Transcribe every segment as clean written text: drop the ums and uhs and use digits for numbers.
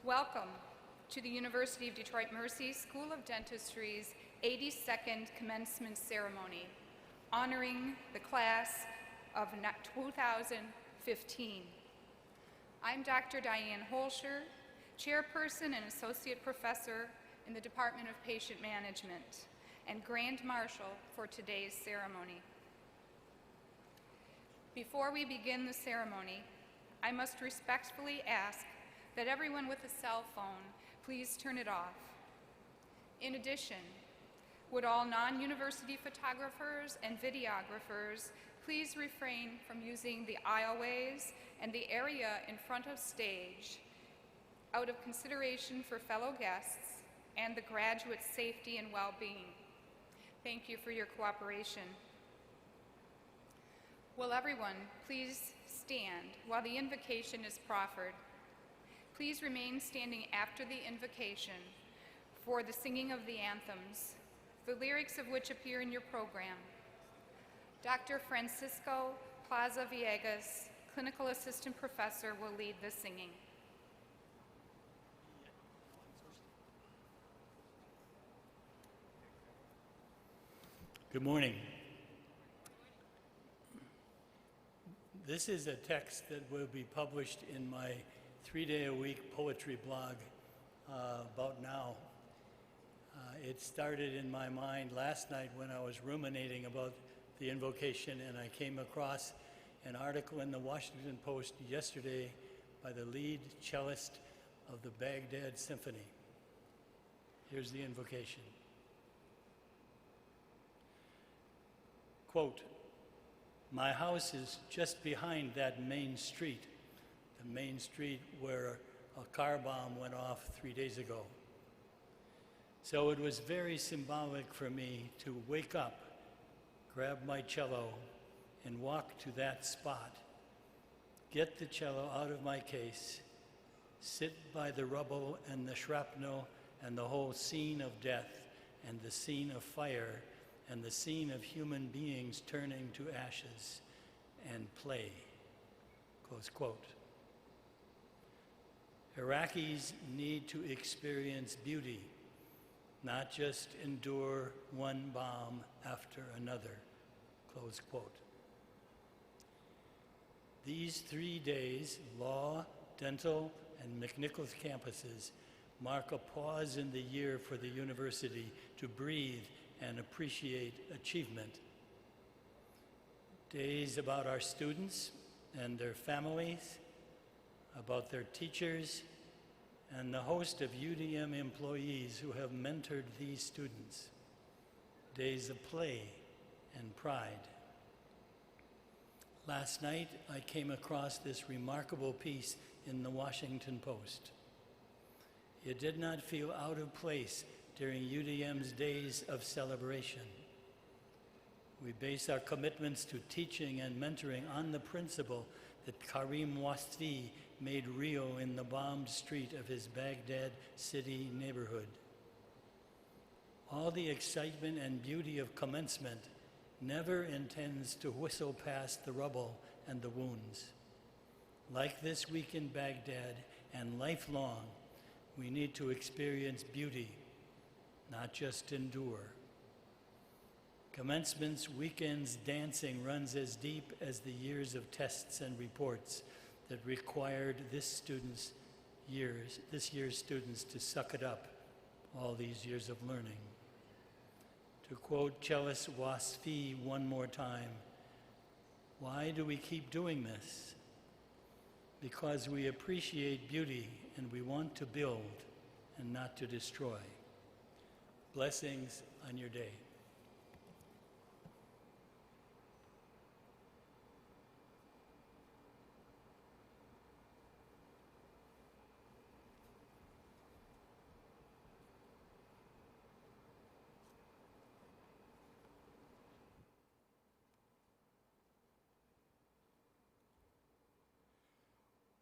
Welcome to the University of Detroit Mercy School of Dentistry's 82nd commencement ceremony, honoring the class of 2015. I'm Dr. Diane Holscher, Chairperson and Associate Professor in the Department of Patient Management and Grand Marshal for today's ceremony. Before we begin the ceremony, I must respectfully ask that everyone with a cell phone please turn it off. In addition, would all non-university photographers and videographers please refrain from using the aisleways and the area in front of stage out of consideration for fellow guests and the graduates' safety and well-being. Thank you for your cooperation. Will everyone please stand while the invocation is proffered? Please remain standing after the invocation for the singing of the anthems, the lyrics of which appear in your program. Dr. Francisco Plaza Villegas, Clinical Assistant Professor, will lead the singing. Good morning. This is a text that will be published in my 3-day-a-week poetry blog about now. It started in my mind last night when I was ruminating about the invocation, and I came across an article in the Washington Post yesterday by the lead cellist of the Baghdad Symphony. Here's the invocation. Quote, "My house is just behind that main street, the main street where a car bomb went off 3 days ago. So it was very symbolic for me to wake up, grab my cello, and walk to that spot, get the cello out of my case, sit by the rubble and the shrapnel and the whole scene of death and the scene of fire and the scene of human beings turning to ashes and play." Close quote. Iraqis need to experience beauty, not just endure one bomb after another. Close quote. These 3 days, law, dental, and McNichols campuses mark a pause in the year for the university to breathe and appreciate achievement. Days about our students and their families, about their teachers, and the host of UDM employees who have mentored these students. Days of play and pride. Last night, I came across this remarkable piece in the Washington Post. It did not feel out of place during UDM's days of celebration. We base our commitments to teaching and mentoring on the principle that Karim Wasfi made real in the bombed street of his Baghdad city neighborhood. All the excitement and beauty of commencement never intends to whistle past the rubble and the wounds. Like this week in Baghdad and lifelong, we need to experience beauty, not just endure. Commencement's weekend's dancing runs as deep as the years of tests and reports that required this year's students to suck it up all these years of learning. To quote cellist Wasfi one more time, "Why do we keep doing this? Because we appreciate beauty and we want to build and not to destroy." Blessings on your day.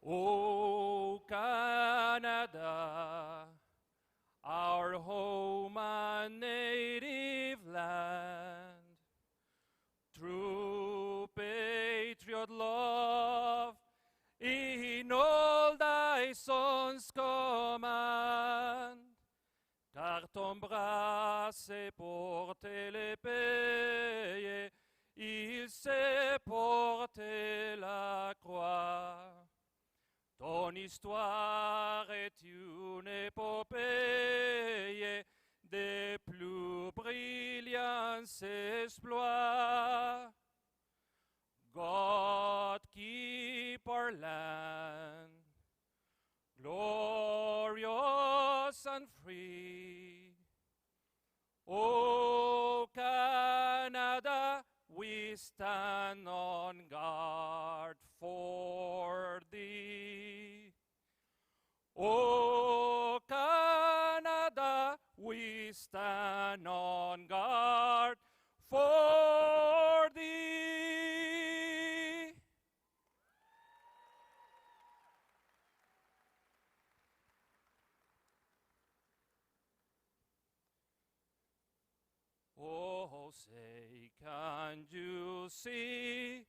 O Canada, our home and native land, true patriot love in all thy sons command. sait porter l'épée, il sait porter la croix. Ton histoire est une épopée des plus brillants exploits. God keep our land glorious and free. O Canada, we stand on guard for thee. O Canada, we stand on guard for thee. Oh, say, can you see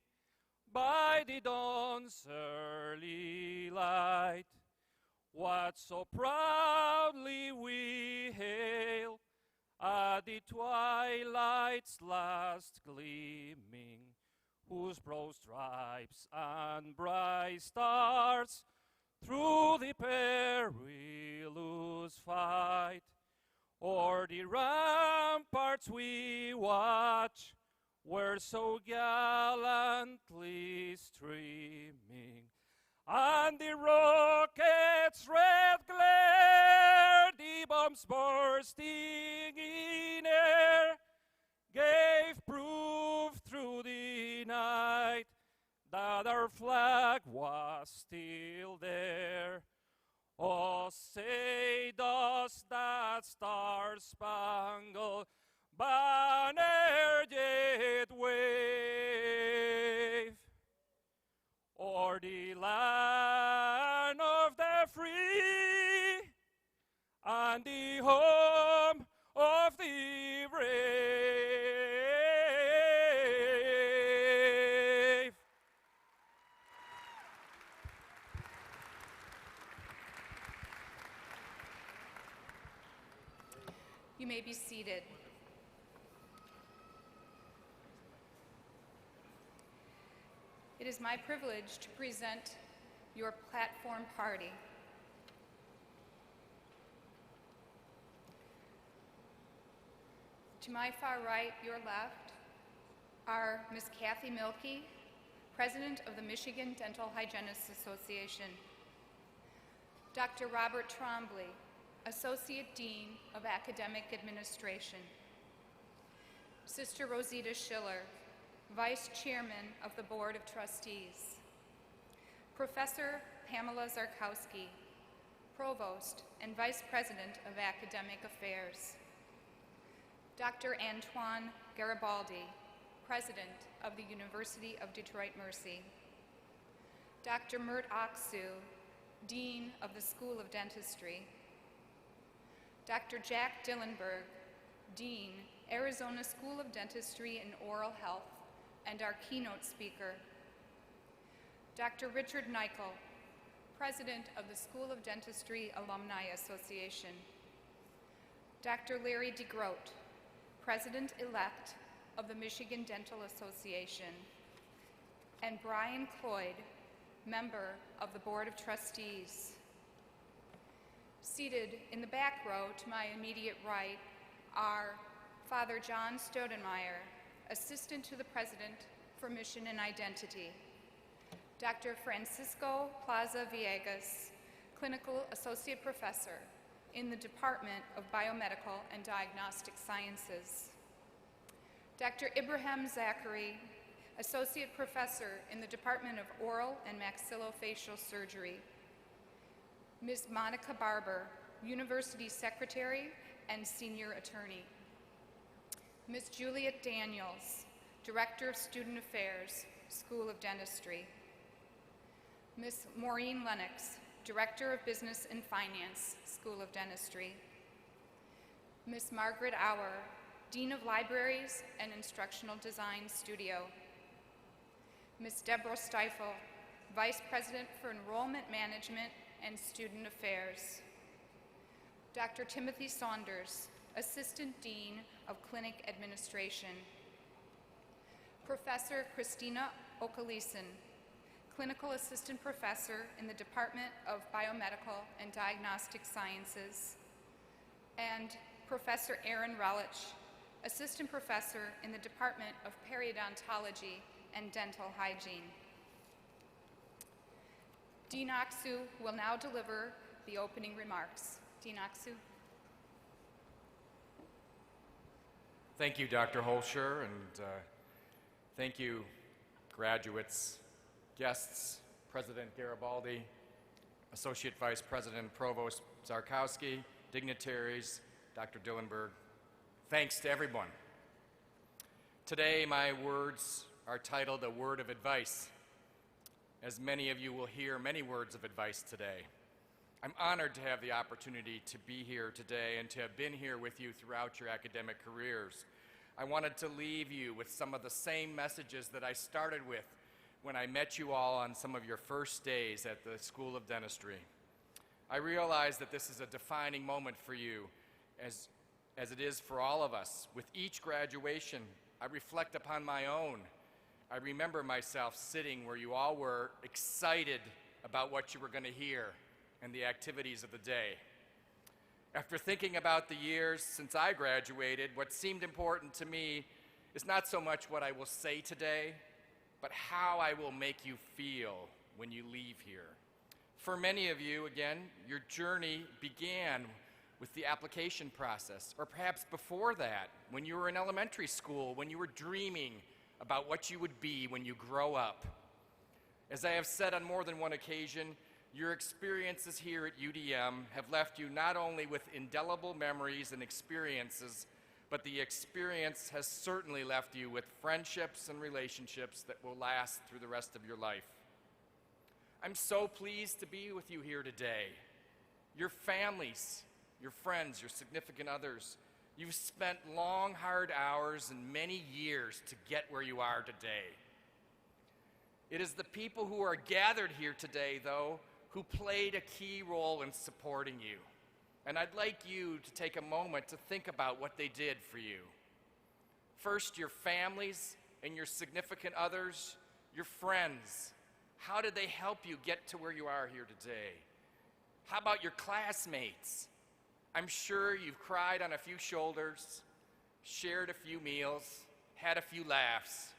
by the dawn's early light what so proudly we hail at the twilight's last gleaming, whose broad stripes and bright stars through the perilous fight o'er the ramparts we watch were so gallantly streaming, and the rocket's red glare, the bombs bursting in air, gave proof through the night that our flag was still there. Oh, say does that star-spangled banner yet wave o'er the land of the free and the home of the brave? You may be seated. It is my privilege to present your platform party. To my far right, your left, are Ms. Kathy Milkey, President of the Michigan Dental Hygienists Association, Dr. Robert Trombley, Associate Dean of Academic Administration, Sister Rosita Schiller, Vice Chairman of the Board of Trustees, Professor Pamela Zarkowski, Provost and Vice President of Academic Affairs, Dr. Antoine Garibaldi, President of the University of Detroit Mercy, Dr. Mert Aksu, Dean of the School of Dentistry, Dr. Jack Dillenberg, Dean, Arizona School of Dentistry and Oral Health, and our keynote speaker, Dr. Richard Nichol, President of the School of Dentistry Alumni Association, Dr. Larry DeGroat, President-elect of the Michigan Dental Association, and Brian Cloyd, member of the Board of Trustees. Seated in the back row to my immediate right are Father John Stoudemire, Assistant to the President for Mission and Identity, Dr. Francisco Plaza Villegas, Clinical Associate Professor in the Department of Biomedical and Diagnostic Sciences, Dr. Ibrahim Zachary, Associate Professor in the Department of Oral and Maxillofacial Surgery, Ms. Monica Barber, University Secretary and Senior Attorney, Ms. Juliet Daniels, Director of Student Affairs, School of Dentistry, Ms. Maureen Lennox, Director of Business and Finance, School of Dentistry, Ms. Margaret Auer, Dean of Libraries and Instructional Design Studio, Ms. Deborah Steifel, Vice President for Enrollment Management and Student Affairs, Dr. Timothy Saunders, Assistant Dean of Clinic Administration. Professor Christina Okaleson, Clinical Assistant Professor in the Department of Biomedical and Diagnostic Sciences. And Professor Aaron Relich, Assistant Professor in the Department of Periodontology and Dental Hygiene. Dean Aksu will now deliver the opening remarks. Dean Aksu. Thank you, Dr. Holscher, and thank you, graduates, guests, President Garibaldi, Associate Vice President Provost Zarkowski, dignitaries, Dr. Dillenberg. Thanks to everyone. Today, my words are titled A Word of Advice. As many of you will hear many words of advice today. I'm honored to have the opportunity to be here today and to have been here with you throughout your academic careers. I wanted to leave you with some of the same messages that I started with when I met you all on some of your first days at the School of Dentistry. I realize that this is a defining moment for you, as it is for all of us. With each graduation, I reflect upon my own. I remember myself sitting where you all were, excited about what you were going to hear and the activities of the day. After thinking about the years since I graduated, what seemed important to me is not so much what I will say today, but how I will make you feel when you leave here. For many of you, again, your journey began with the application process, or perhaps before that, when you were in elementary school, when you were dreaming about what you would be when you grow up. As I have said on more than one occasion, your experiences here at UDM have left you not only with indelible memories and experiences, but the experience has certainly left you with friendships and relationships that will last through the rest of your life. I'm so pleased to be with you here today. Your families, your friends, your significant others, you've spent long, hard hours and many years to get where you are today. It is the people who are gathered here today, though, who played a key role in supporting you. And I'd like you to take a moment to think about what they did for you. First, your families and your significant others, your friends. How did they help you get to where you are here today? How about your classmates? I'm sure you've cried on a few shoulders, shared a few meals, had a few laughs.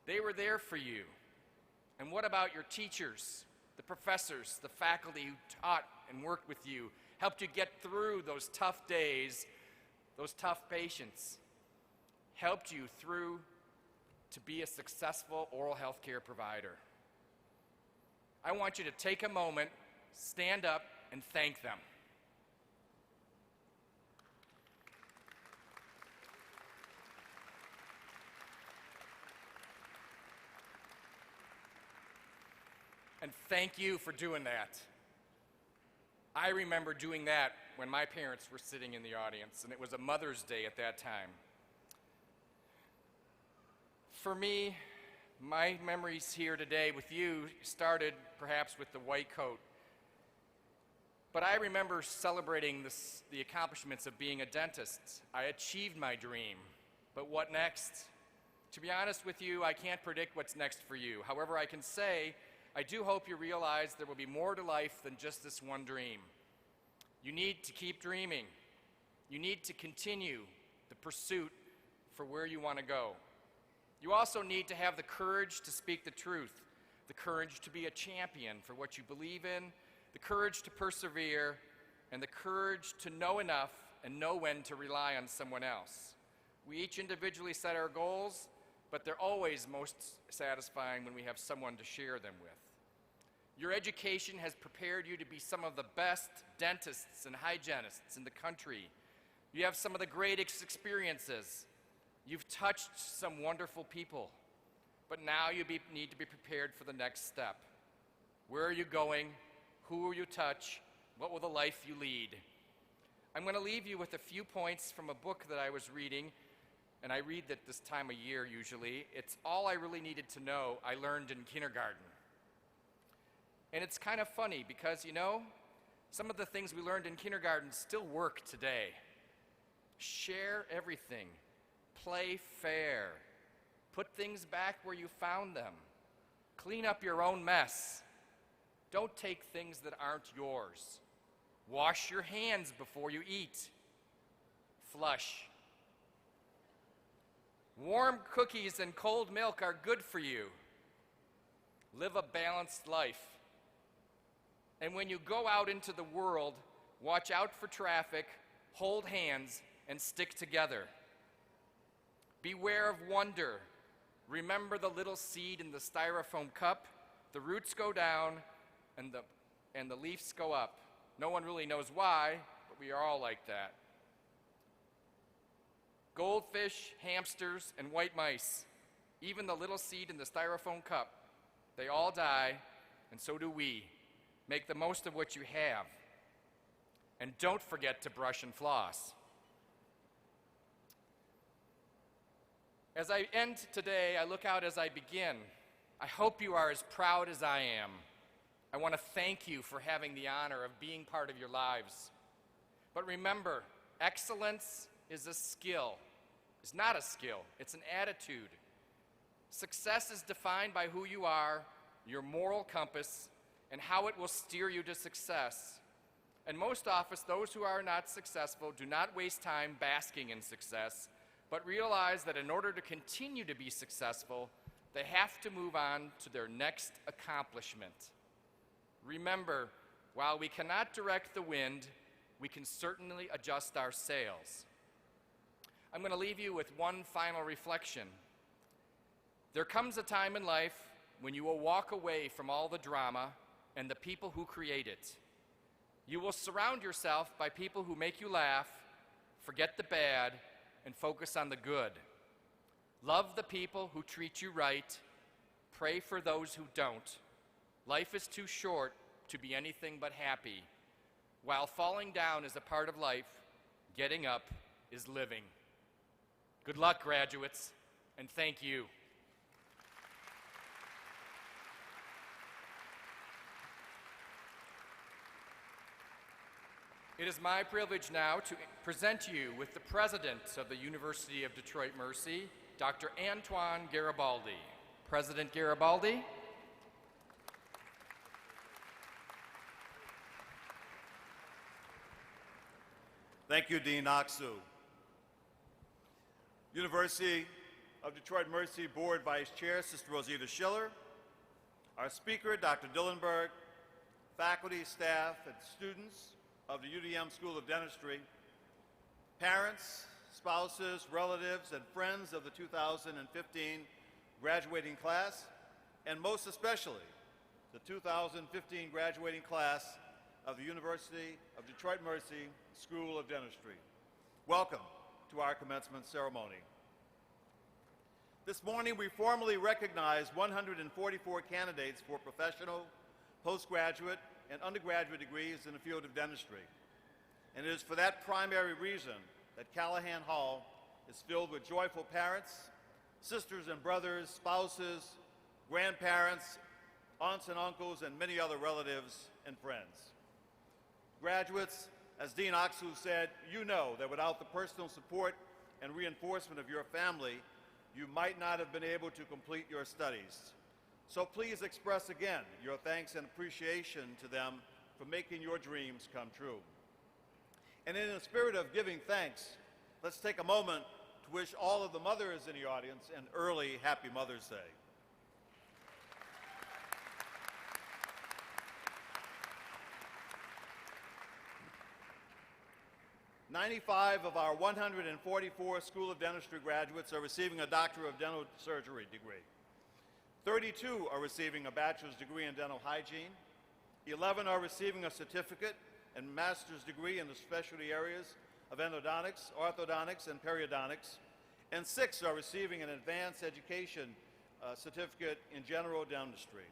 They were there for you. And what about your teachers, the professors, the faculty who taught and worked with you, helped you get through those tough days, those tough patients, helped you through to be a successful oral health care provider? I want you to take a moment, stand up, and thank them. And thank you for doing that. I remember doing that when my parents were sitting in the audience, and it was a Mother's Day at that time. For me, my memories here today with you started perhaps with the white coat. But I remember celebrating the accomplishments of being a dentist. I achieved my dream. But what next? To be honest with you, I can't predict what's next for you. However, I can say, I do hope you realize there will be more to life than just this one dream. You need to keep dreaming. You need to continue the pursuit for where you want to go. You also need to have the courage to speak the truth, the courage to be a champion for what you believe in, the courage to persevere, and the courage to know enough and know when to rely on someone else. We each individually set our goals, but they're always most satisfying when we have someone to share them with. Your education has prepared you to be some of the best dentists and hygienists in the country. You have some of the greatest experiences. You've touched some wonderful people, but now you need to be prepared for the next step. Where are you going? Who will you touch? What will the life you lead? I'm going to leave you with a few points from a book that I was reading, and I read that this time of year usually. It's all I really needed to know I learned in kindergarten. And it's kind of funny because, you know, some of the things we learned in kindergarten still work today. Share everything. Play fair. Put things back where you found them. Clean up your own mess. Don't take things that aren't yours. Wash your hands before you eat. Flush. Warm cookies and cold milk are good for you. Live a balanced life. And when you go out into the world, watch out for traffic, hold hands, and stick together. Beware of wonder. Remember the little seed in the styrofoam cup. The roots go down and the leaves go up. No one really knows why, but we are all like that. Goldfish, hamsters, and white mice, even the little seed in the styrofoam cup, they all die, and so do we. Make the most of what you have. And don't forget to brush and floss. As I end today, I look out as I begin. I hope you are as proud as I am. I want to thank you for having the honor of being part of your lives. But remember, excellence is a skill. It's not a skill, it's an attitude. Success is defined by who you are, your moral compass, and how it will steer you to success. And most often, those who are not successful do not waste time basking in success, but realize that in order to continue to be successful, they have to move on to their next accomplishment. Remember, while we cannot direct the wind, we can certainly adjust our sails. I'm going to leave you with one final reflection. There comes a time in life when you will walk away from all the drama and the people who create it. You will surround yourself by people who make you laugh, forget the bad, and focus on the good. Love the people who treat you right. Pray for those who don't. Life is too short to be anything but happy. While falling down is a part of life, getting up is living. Good luck, graduates, and thank you. It is my privilege now to present you with the President of the University of Detroit Mercy, Dr. Antoine Garibaldi. President Garibaldi. Thank you, Dean Oxu. University of Detroit Mercy Board Vice Chair, Sister Rosita Schiller, our speaker, Dr. Dillenberg, faculty, staff, and students of the UDM School of Dentistry, parents, spouses, relatives, and friends of the 2015 graduating class, and most especially the 2015 graduating class of the University of Detroit Mercy School of Dentistry. Welcome to our commencement ceremony. This morning we formally recognize 144 candidates for professional, postgraduate, and undergraduate degrees in the field of dentistry. And it is for that primary reason that Callahan Hall is filled with joyful parents, sisters and brothers, spouses, grandparents, aunts and uncles, and many other relatives and friends. Graduates, as Dean Oxu said, you know that without the personal support and reinforcement of your family, you might not have been able to complete your studies. So please express again your thanks and appreciation to them for making your dreams come true. And in the spirit of giving thanks, let's take a moment to wish all of the mothers in the audience an early Happy Mother's Day. 95 of our 144 School of Dentistry graduates are receiving a Doctor of Dental Surgery degree. 32 are receiving a bachelor's degree in dental hygiene. 11 are receiving a certificate and master's degree in the specialty areas of endodontics, orthodontics, and periodontics. And 6 are receiving an advanced education certificate in general dentistry.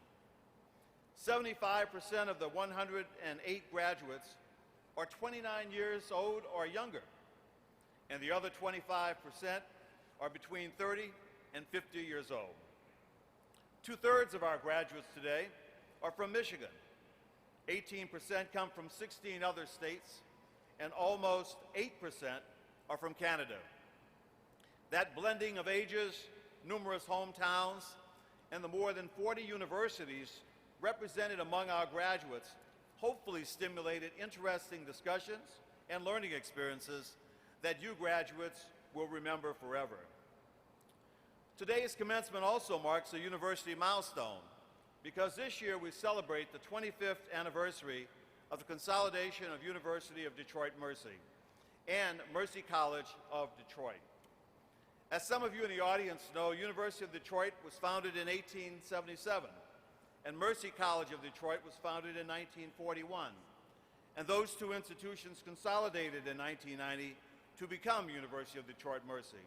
75% of the 108 graduates are 29 years old or younger, and the other 25% are between 30 and 50 years old. 2/3 of our graduates today are from Michigan. 18% come from 16 other states, and almost 8% are from Canada. That blending of ages, numerous hometowns, and the more than 40 universities represented among our graduates hopefully stimulated interesting discussions and learning experiences that you graduates will remember forever. Today's commencement also marks a university milestone because this year we celebrate the 25th anniversary of the consolidation of University of Detroit Mercy and Mercy College of Detroit. As some of you in the audience know, University of Detroit was founded in 1877, and Mercy College of Detroit was founded in 1941. And those two institutions consolidated in 1990 to become University of Detroit Mercy.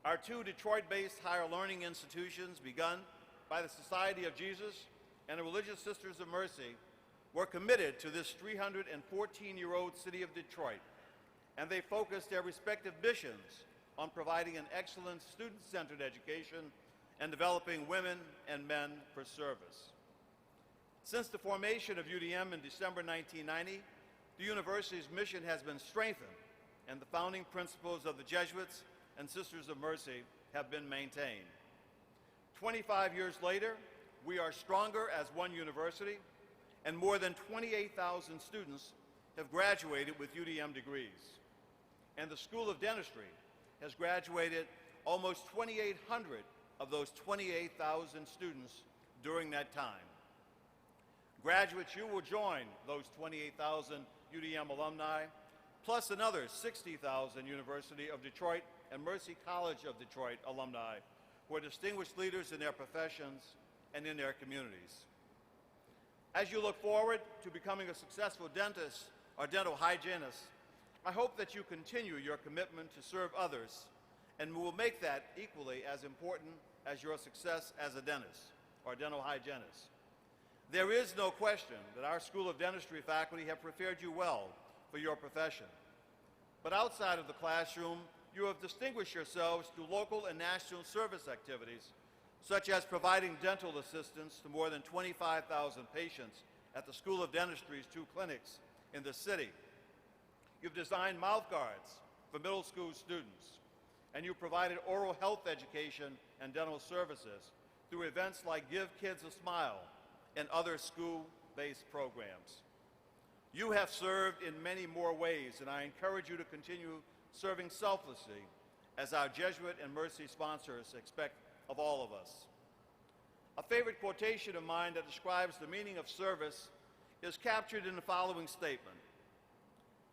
Our two Detroit-based higher learning institutions, begun by the Society of Jesus and the Religious Sisters of Mercy, were committed to this 314-year-old city of Detroit, and they focused their respective missions on providing an excellent student-centered education and developing women and men for service. Since the formation of UDM in December 1990, the university's mission has been strengthened, and the founding principles of the Jesuits and Sisters of Mercy have been maintained. 25 years later, we are stronger as one university, and more than 28,000 students have graduated with UDM degrees. And the School of Dentistry has graduated almost 2,800 of those 28,000 students during that time. Graduates, you will join those 28,000 UDM alumni, plus another 60,000 University of Detroit and Mercy College of Detroit alumni who are distinguished leaders in their professions and in their communities. As you look forward to becoming a successful dentist or dental hygienist, I hope that you continue your commitment to serve others and will make that equally as important as your success as a dentist or dental hygienist. There is no question that our School of Dentistry faculty have prepared you well for your profession. But outside of the classroom, you have distinguished yourselves through local and national service activities, such as providing dental assistance to more than 25,000 patients at the School of Dentistry's two clinics in the city. You've designed mouth guards for middle school students, and you provided oral health education and dental services through events like Give Kids a Smile and other school-based programs. You have served in many more ways, and I encourage you to continue serving selflessly as our Jesuit and Mercy sponsors expect of all of us. A favorite quotation of mine that describes the meaning of service is captured in the following statement: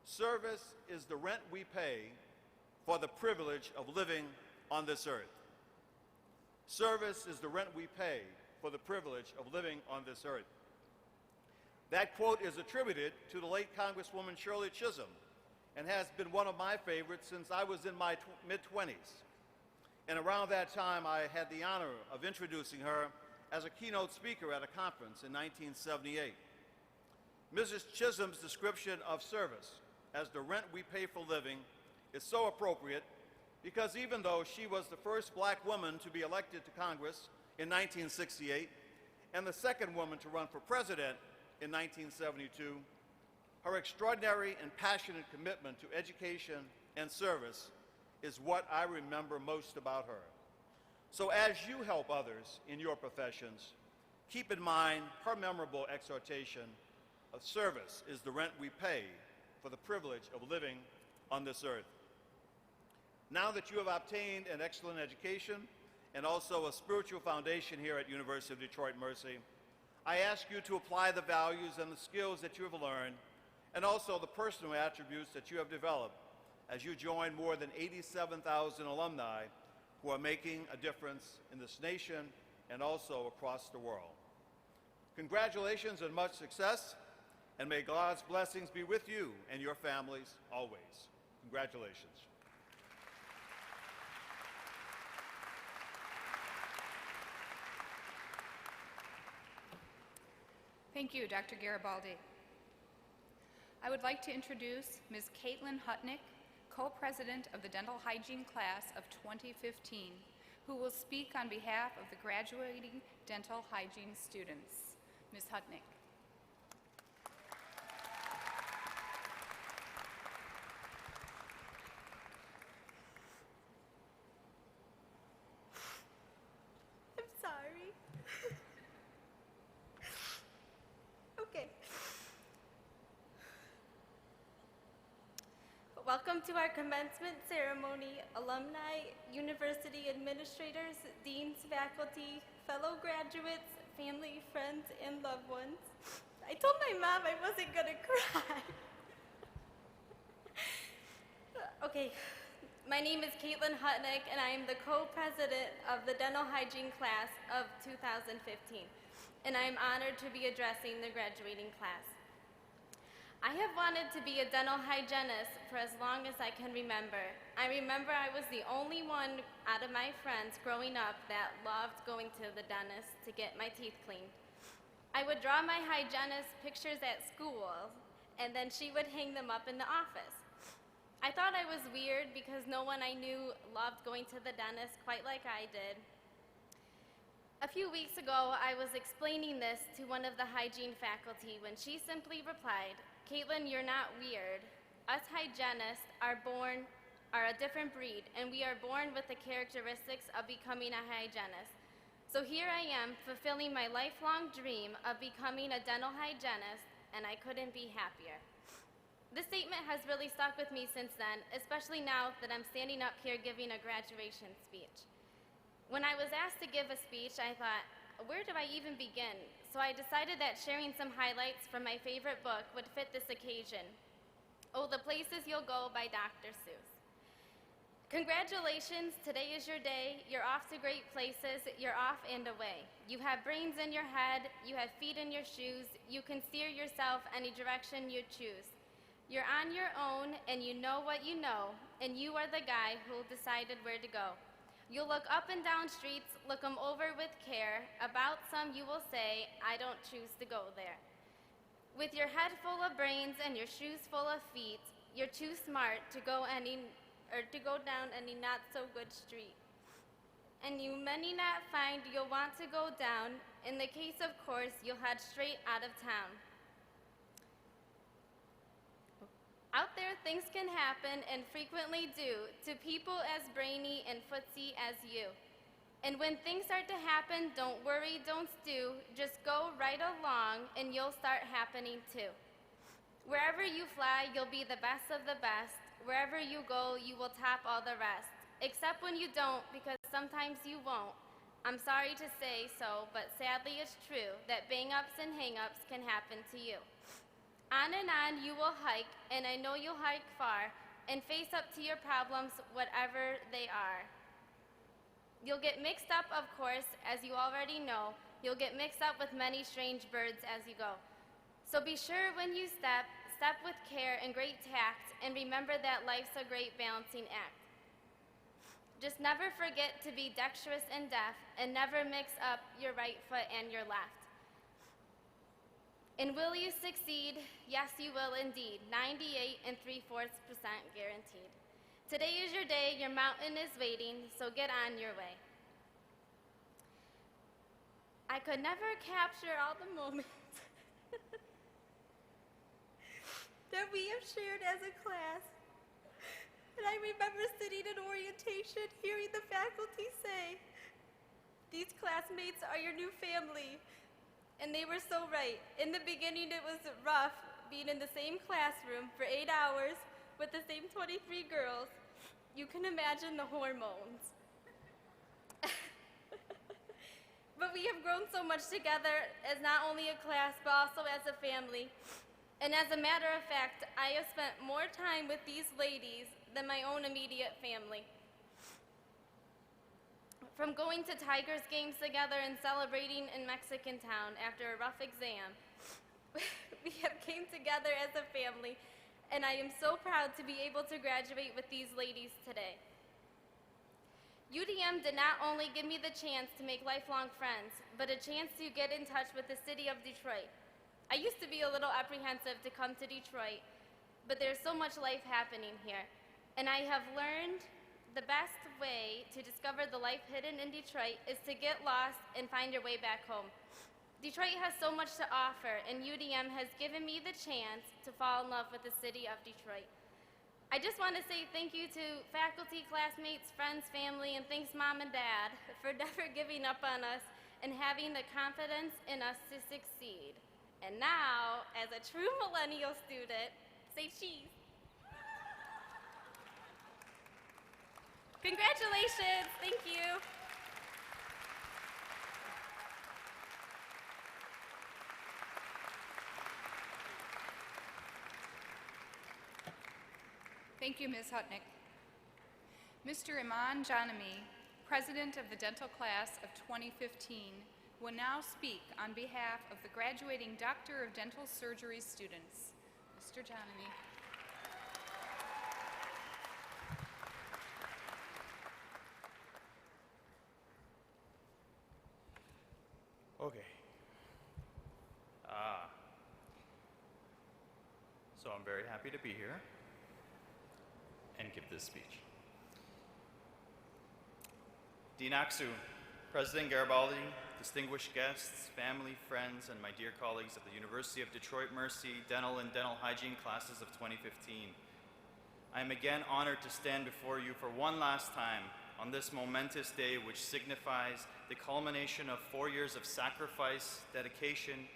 "Service is the rent we pay for the privilege of living on this earth." Service is the rent we pay for the privilege of living on this earth. That quote is attributed to the late Congresswoman Shirley Chisholm and has been one of my favorites since I was in my mid-20s. And around that time, I had the honor of introducing her as a keynote speaker at a conference in 1978. Mrs. Chisholm's description of service as the rent we pay for living is so appropriate because even though she was the first black woman to be elected to Congress in 1968 and the second woman to run for president in 1972, her extraordinary and passionate commitment to education and service is what I remember most about her. So as you help others in your professions, keep in mind her memorable exhortation of service is the rent we pay for the privilege of living on this earth. Now that you have obtained an excellent education and also a spiritual foundation here at University of Detroit Mercy, I ask you to apply the values and the skills that you have learned and also the personal attributes that you have developed as you join more than 87,000 alumni who are making a difference in this nation and also across the world. Congratulations and much success, and may God's blessings be with you and your families always. Congratulations. Thank you, Dr. Garibaldi. I would like to introduce Ms. Caitlin Hutnick, co-president of the Dental Hygiene class of 2015, who will speak on behalf of the graduating dental hygiene students. Ms. Hutnick. Welcome to our commencement ceremony, alumni, university administrators, deans, faculty, fellow graduates, family, friends, and loved ones. I told my mom I wasn't gonna cry. Okay, my name is Caitlin Hutnick, and I am the co-president of the dental hygiene class of 2015, and I am honored to be addressing the graduating class. I have wanted to be a dental hygienist for as long as I can remember. I remember I was the only one out of my friends growing up that loved going to the dentist to get my teeth cleaned. I would draw my hygienist pictures at school, and then she would hang them up in the office. I thought I was weird because no one I knew loved going to the dentist quite like I did. A few weeks ago, I was explaining this to one of the hygiene faculty when she simply replied, "Caitlin, you're not weird. Us hygienists are a different breed, and we are born with the characteristics of becoming a hygienist. So here I am, fulfilling my lifelong dream of becoming a dental hygienist, and I couldn't be happier." This statement has really stuck with me since then, especially now that I'm standing up here giving a graduation speech. When I was asked to give a speech, I thought, where do I even begin? So I decided that sharing some highlights from my favorite book would fit this occasion. Oh, The Places You'll Go by Dr. Seuss. Congratulations, today is your day. You're off to great places. You're off and away. You have brains in your head. You have feet in your shoes. You can steer yourself any direction you choose. You're on your own, and you know what you know, and you are the guy who decided where to go. You'll look up and down streets, look them over with care. About some you will say, I don't choose to go there. With your head full of brains and your shoes full of feet, you're too smart to go down any not so good street. And you many not find you'll want to go down. In the case of course, you'll head straight out of town. Out there, things can happen, and frequently do, to people as brainy and footsy as you. And when things start to happen, don't worry, don't stew, just go right along, and you'll start happening too. Wherever you fly, you'll be the best of the best. Wherever you go, you will top all the rest. Except when you don't, because sometimes you won't. I'm sorry to say so, but sadly it's true that bang-ups and hang-ups can happen to you. On and on you will hike, and I know you'll hike far, and face up to your problems, whatever they are. You'll get mixed up, of course, as you already know. You'll get mixed up with many strange birds as you go. So be sure when you step with care and great tact, and remember that life's a great balancing act. Just never forget to be dexterous and deft, and never mix up your right foot and your left. And will you succeed? Yes, you will indeed. 98 3/4% guaranteed. Today is your day, your mountain is waiting, so get on your way. I could never capture all the moments that we have shared as a class. And I remember sitting in orientation, hearing the faculty say, "These classmates are your new family." And they were so right. In the beginning, it was rough being in the same classroom for 8 hours with the same 23 girls. You can imagine the hormones. But we have grown so much together as not only a class, but also as a family. And as a matter of fact, I have spent more time with these ladies than my own immediate family. From going to Tigers games together and celebrating in Mexican town after a rough exam, we have came together as a family, and I am so proud to be able to graduate with these ladies today. UDM did not only give me the chance to make lifelong friends, but a chance to get in touch with the city of Detroit. I used to be a little apprehensive to come to Detroit, but there's so much life happening here, and I have learned the best way to discover the life hidden in Detroit is to get lost and find your way back home. Detroit has so much to offer, and UDM has given me the chance to fall in love with the city of Detroit. I just want to say thank you to faculty, classmates, friends, family, and thanks Mom and Dad for never giving up on us and having the confidence in us to succeed. And now, as a true millennial student, say cheese. Congratulations. Thank you. Thank you, Ms. Hutnick. Mr. Iman Janami, President of the Dental Class of 2015, will now speak on behalf of the graduating Doctor of Dental Surgery students. Mr. Janami. Okay. So I'm very happy to be here and give this speech. Dean Aksu, President Garibaldi, distinguished guests, family, friends, and my dear colleagues of the University of Detroit Mercy Dental and Dental Hygiene classes of 2015. I am again honored to stand before you for one last time on this momentous day which signifies the culmination of 4 years of sacrifice, dedication,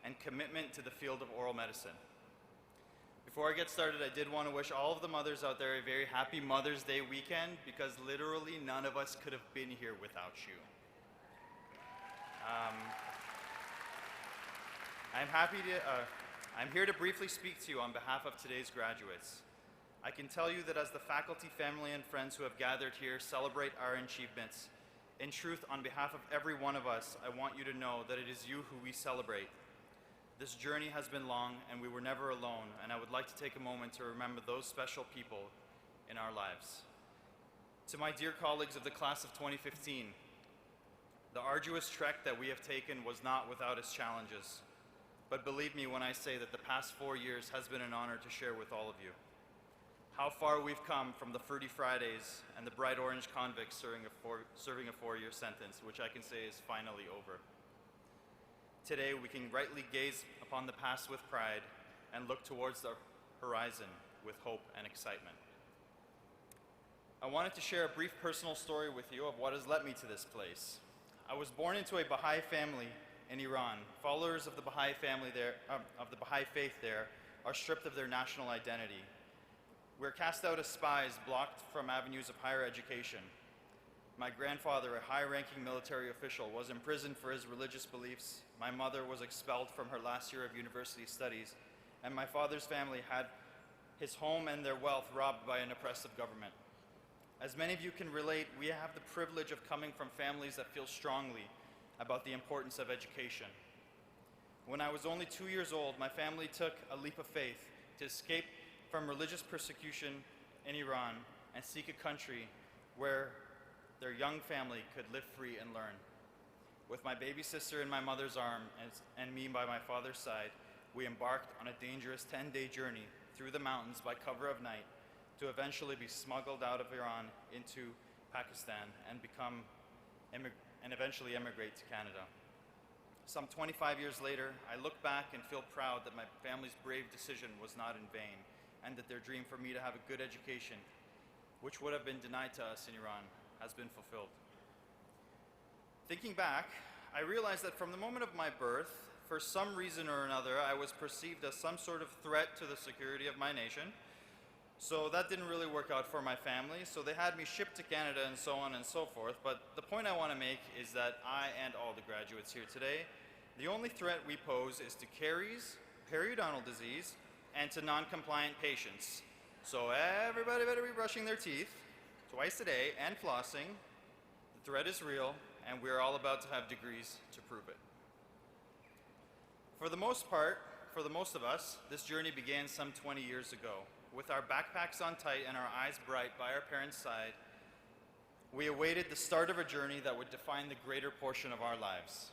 and commitment to the field of oral medicine. Before I get started, I did want to wish all of the mothers out there a very happy Mother's Day weekend, because literally none of us could have been here without you. I'm here to briefly speak to you on behalf of today's graduates. I can tell you that as the faculty, family, and friends who have gathered here celebrate our achievements, in truth, on behalf of every one of us, I want you to know that it is you who we celebrate. This journey has been long, and we were never alone, and I would like to take a moment to remember those special people in our lives. To my dear colleagues of the class of 2015, the arduous trek that we have taken was not without its challenges, but believe me when I say that the past 4 years has been an honor to share with all of you. How far we've come from the Fruity Fridays and the bright orange convicts serving a 4-year sentence, which I can say is finally over. Today, we can rightly gaze upon the past with pride and look towards the horizon with hope and excitement. I wanted to share a brief personal story with you of what has led me to this place. I was born into a Baha'i family in Iran. Followers of the Baha'i family there, of the Baha'i faith there, are stripped of their national identity. We're cast out as spies, blocked from avenues of higher education. My grandfather, a high-ranking military official, was imprisoned for his religious beliefs. My mother was expelled from her last year of university studies, and my father's family had his home and their wealth robbed by an oppressive government. As many of you can relate, we have the privilege of coming from families that feel strongly about the importance of education. When I was only 2 years old, my family took a leap of faith to escape from religious persecution in Iran and seek a country where their young family could live free and learn. With my baby sister in my mother's arm and me by my father's side, we embarked on a dangerous 10-day journey through the mountains by cover of night to eventually be smuggled out of Iran into Pakistan and eventually emigrate to Canada. Some 25 years later, I look back and feel proud that my family's brave decision was not in vain, and that their dream for me to have a good education, which would have been denied to us in Iran, has been fulfilled. Thinking back, I realized that from the moment of my birth, for some reason or another, I was perceived as some sort of threat to the security of my nation. So that didn't really work out for my family, so they had me shipped to Canada and so on and so forth. But the point I want to make is that I and all the graduates here today, the only threat we pose is to caries, periodontal disease, and to non-compliant patients. So everybody better be brushing their teeth twice a day and flossing. The threat is real, and we're all about to have degrees to prove it. For the most part, for the most of us, this journey began some 20 years ago. With our backpacks on tight and our eyes bright by our parents' side, we awaited the start of a journey that would define the greater portion of our lives.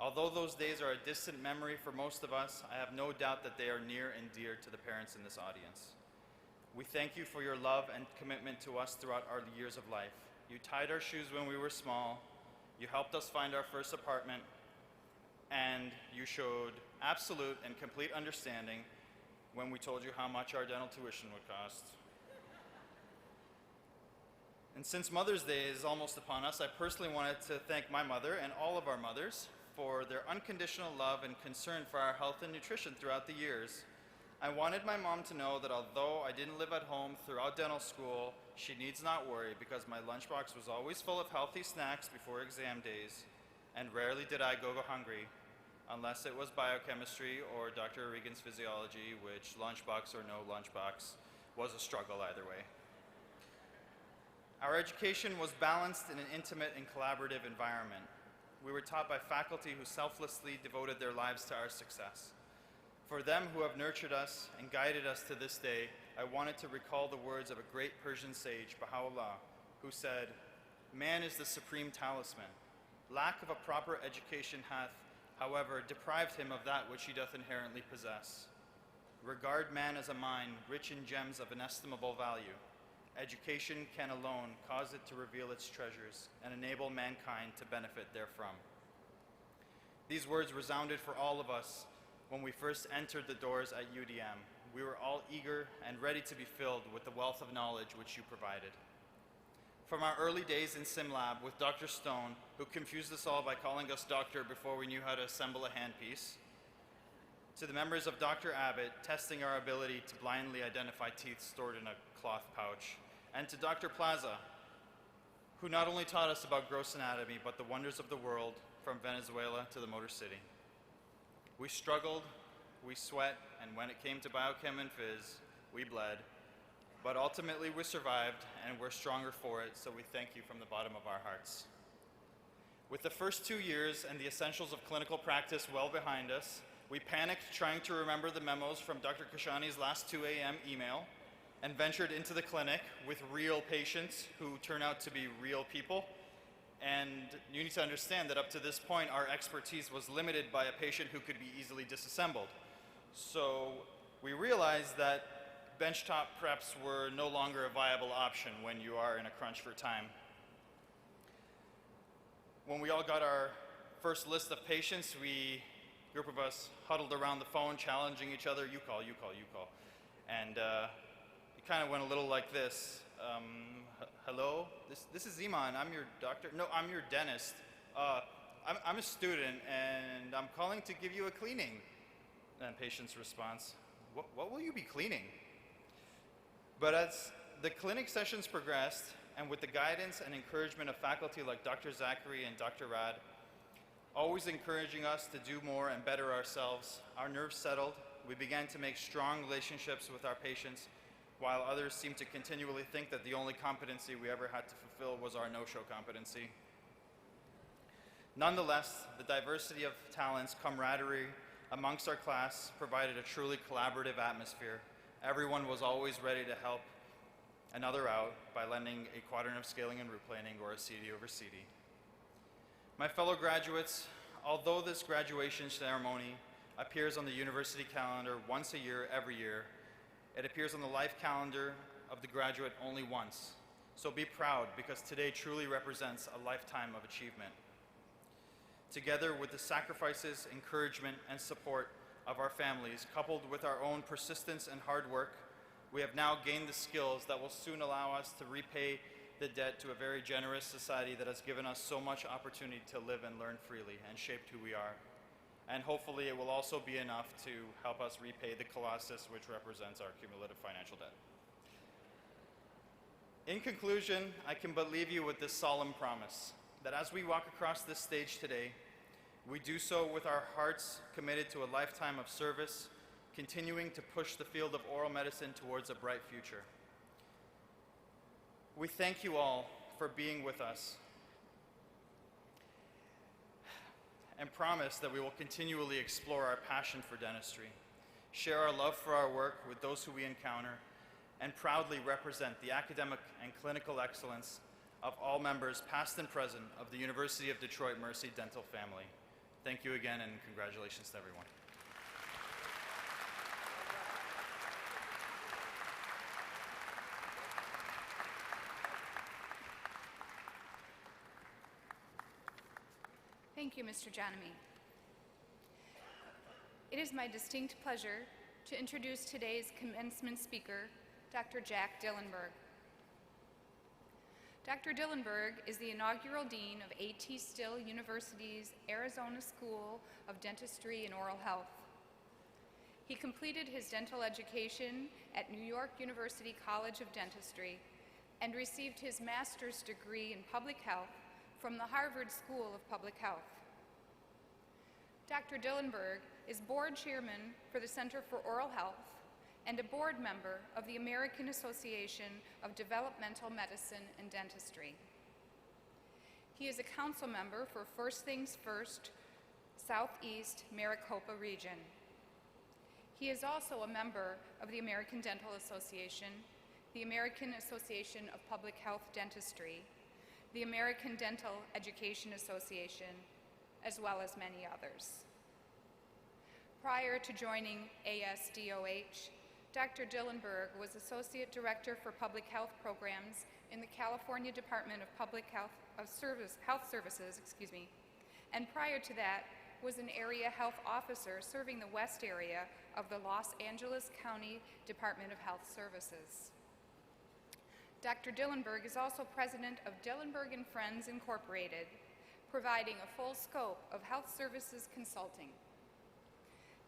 Although those days are a distant memory for most of us, I have no doubt that they are near and dear to the parents in this audience. We thank you for your love and commitment to us throughout our years of life. You tied our shoes when we were small, you helped us find our first apartment, and you showed absolute and complete understanding when we told you how much our dental tuition would cost. And since Mother's Day is almost upon us, I personally wanted to thank my mother and all of our mothers for their unconditional love and concern for our health and nutrition throughout the years. I wanted my mom to know that although I didn't live at home throughout dental school, she needs not worry because my lunchbox was always full of healthy snacks before exam days, and rarely did I go hungry, unless it was biochemistry or Dr. Regan's physiology, which lunchbox or no lunchbox was a struggle either way. Our education was balanced in an intimate and collaborative environment. We were taught by faculty who selflessly devoted their lives to our success. For them who have nurtured us and guided us to this day, I wanted to recall the words of a great Persian sage, Baha'u'llah, who said, "Man is the supreme talisman. Lack of a proper education hath, however, deprived him of that which he doth inherently possess. Regard man as a mine, rich in gems of inestimable value. Education can alone cause it to reveal its treasures and enable mankind to benefit therefrom." These words resounded for all of us when we first entered the doors at UDM. We were all eager and ready to be filled with the wealth of knowledge which you provided. From our early days in SimLab with Dr. Stone, who confused us all by calling us doctor before we knew how to assemble a handpiece, to the members of Dr. Abbott testing our ability to blindly identify teeth stored in a cloth pouch, and to Dr. Plaza, who not only taught us about gross anatomy, but the wonders of the world from Venezuela to the Motor City. We struggled, we sweat, and when it came to biochem and phys, we bled. But ultimately we survived, and we're stronger for it, so we thank you from the bottom of our hearts. With the first 2 years and the essentials of clinical practice well behind us, we panicked trying to remember the memos from Dr. Kashani's last 2 a.m. email and ventured into the clinic with real patients who turn out to be real people. And you need to understand that up to this point, our expertise was limited by a patient who could be easily disassembled. So we realized that benchtop preps were no longer a viable option when you are in a crunch for time. When we all got our first list of patients, a group of us huddled around the phone, challenging each other, you call, you call, you call. And it kind of went a little like this. Hello, this is Iman, I'm your doctor. No, I'm your dentist. I'm a student and I'm calling to give you a cleaning. And patient's response, what will you be cleaning? But as the clinic sessions progressed, and with the guidance and encouragement of faculty like Dr. Zachary and Dr. Rad, always encouraging us to do more and better ourselves, our nerves settled. We began to make strong relationships with our patients, while others seemed to continually think that the only competency we ever had to fulfill was our no-show competency. Nonetheless, the diversity of talents, camaraderie amongst our class provided a truly collaborative atmosphere. Everyone was always ready to help another out by lending a quadrant of scaling and root planing or a CD over CD. My fellow graduates, although this graduation ceremony appears on the university calendar once a year, every year, it appears on the life calendar of the graduate only once. So be proud, because today truly represents a lifetime of achievement. Together with the sacrifices, encouragement, and support of our families, coupled with our own persistence and hard work, we have now gained the skills that will soon allow us to repay the debt to a very generous society that has given us so much opportunity to live and learn freely and shaped who we are. And hopefully it will also be enough to help us repay the colossus which represents our cumulative financial debt. In conclusion, I can but leave you with this solemn promise, that as we walk across this stage today, we do so with our hearts committed to a lifetime of service, continuing to push the field of oral medicine towards a bright future. We thank you all for being with us and promise that we will continually explore our passion for dentistry, share our love for our work with those who we encounter, and proudly represent the academic and clinical excellence of all members, past and present, of the University of Detroit Mercy Dental family. Thank you again, and congratulations to everyone. Thank you, Mr. Janamy. It is my distinct pleasure to introduce today's commencement speaker, Dr. Jack Dillenberg. Dr. Dillenberg is the inaugural dean of A.T. Still University's Arizona School of Dentistry and Oral Health. He completed his dental education at New York University College of Dentistry and received his master's degree in public health from the Harvard School of Public Health. Dr. Dillenberg is board chairman for the Center for Oral Health and a board member of the American Association of Developmental Medicine and Dentistry. He is a council member for First Things First, Southeast Maricopa region. He is also a member of the American Dental Association, the American Association of Public Health Dentistry, the American Dental Education Association, as well as many others. Prior to joining ASDOH, Dr. Dillenberg was Associate Director for Public Health Programs in the California Department of Public Health Services, and prior to that was an Area Health Officer serving the West area of the Los Angeles County Department of Health Services. Dr. Dillenberg is also President of Dillenberg and Friends Incorporated, providing a full scope of health services consulting.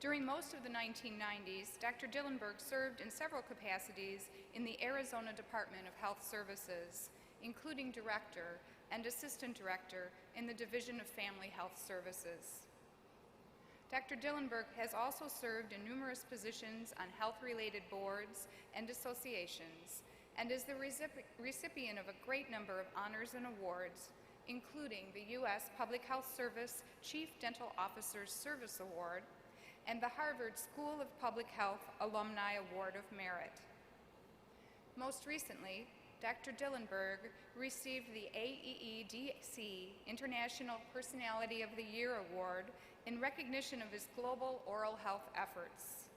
During most of the 1990s, Dr. Dillenberg served in several capacities in the Arizona Department of Health Services, including Director and Assistant Director in the Division of Family Health Services. Dr. Dillenberg has also served in numerous positions on health-related boards and associations, and is the recipient of a great number of honors and awards, including the U.S. Public Health Service Chief Dental Officer's Service Award and the Harvard School of Public Health Alumni Award of Merit. Most recently, Dr. Dillenberg received the AEEDC International Personality of the Year Award in recognition of his global oral health efforts.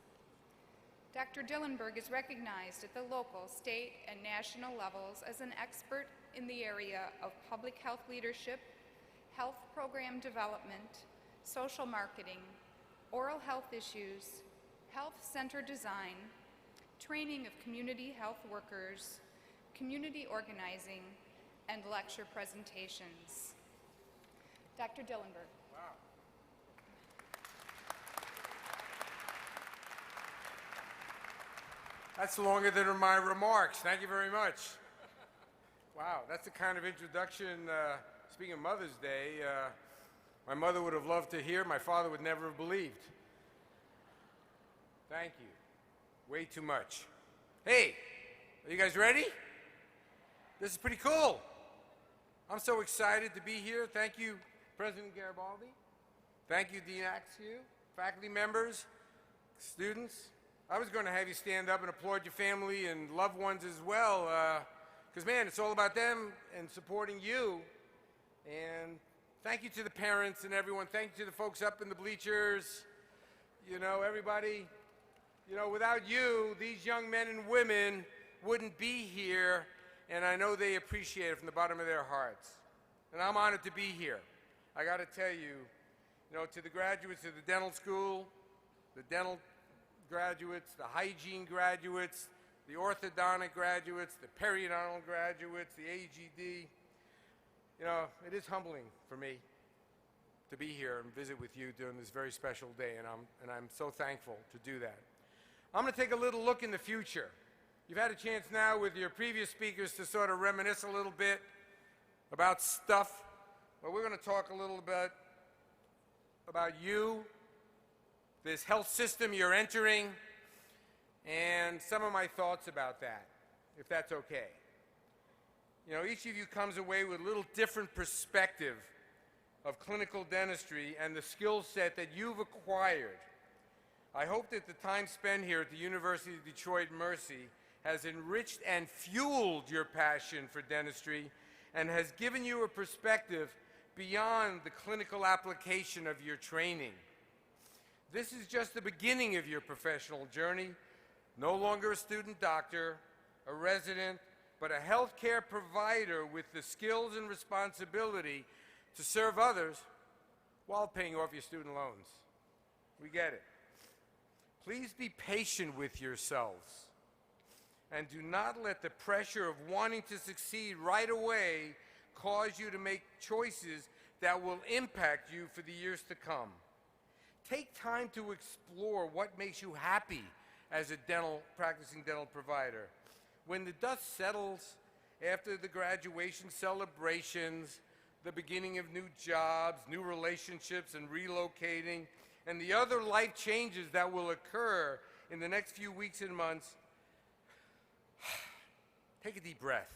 Dr. Dillenberg is recognized at the local, state, and national levels as an expert in the area of public health leadership, health program development, social marketing, oral health issues, health center design, training of community health workers, community organizing, and lecture presentations. Dr. Dillenberg. Wow. That's longer than my remarks. Thank you very much. Wow, that's the kind of introduction, speaking of Mother's Day, my mother would have loved to hear, my father would never have believed. Thank you. Way too much. Hey, are you guys ready? This is pretty cool. I'm so excited to be here. Thank you, President Garibaldi. Thank you, Dean Axew, faculty members, students. I was going to have you stand up and applaud your family and loved ones as well, because, man, it's all about them and supporting you. And thank you to the parents and everyone. Thank you to the folks up in the bleachers. You know, everybody. You know, without you, these young men and women wouldn't be here, and I know they appreciate it from the bottom of their hearts. And I'm honored to be here. I got to tell you, to the graduates of the dental school, the dental graduates, the hygiene graduates, the orthodontic graduates, the periodontal graduates, the AGD, it is humbling for me to be here and visit with you during this very special day, and I'm so thankful to do that. I'm going to take a little look in the future. You've had a chance now with your previous speakers to sort of reminisce a little bit about stuff, but we're going to talk a little bit about you, this health system you're entering, and some of my thoughts about that, if that's okay. Each of you comes away with a little different perspective of clinical dentistry and the skill set that you've acquired. I hope that the time spent here at the University of Detroit Mercy has enriched and fueled your passion for dentistry and has given you a perspective beyond the clinical application of your training. This is just the beginning of your professional journey. No longer a student doctor, a resident, but a healthcare provider with the skills and responsibility to serve others while paying off your student loans. We get it. Please be patient with yourselves and do not let the pressure of wanting to succeed right away cause you to make choices that will impact you for the years to come. Take time to explore what makes you happy as a practicing dental provider. When the dust settles after the graduation celebrations, the beginning of new jobs, new relationships, and relocating, and the other life changes that will occur in the next few weeks and months, take a deep breath.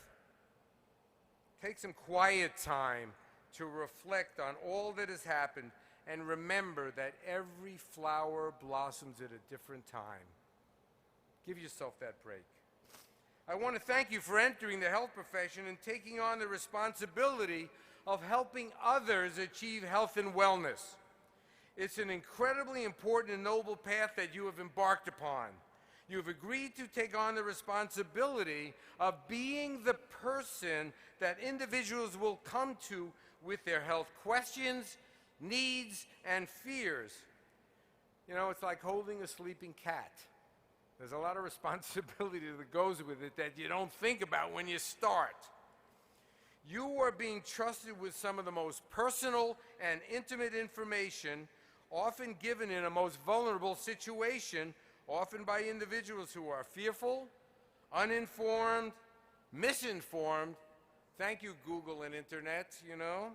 Take some quiet time to reflect on all that has happened, and remember that every flower blossoms at a different time. Give yourself that break. I want to thank you for entering the health profession and taking on the responsibility of helping others achieve health and wellness. It's an incredibly important and noble path that you have embarked upon. You have agreed to take on the responsibility of being the person that individuals will come to with their health questions, needs, and fears. You know, it's like holding a sleeping cat. There's a lot of responsibility that goes with it that you don't think about when you start. You are being trusted with some of the most personal and intimate information, often given in a most vulnerable situation, often by individuals who are fearful, uninformed, misinformed. Thank you, Google and Internet, you know.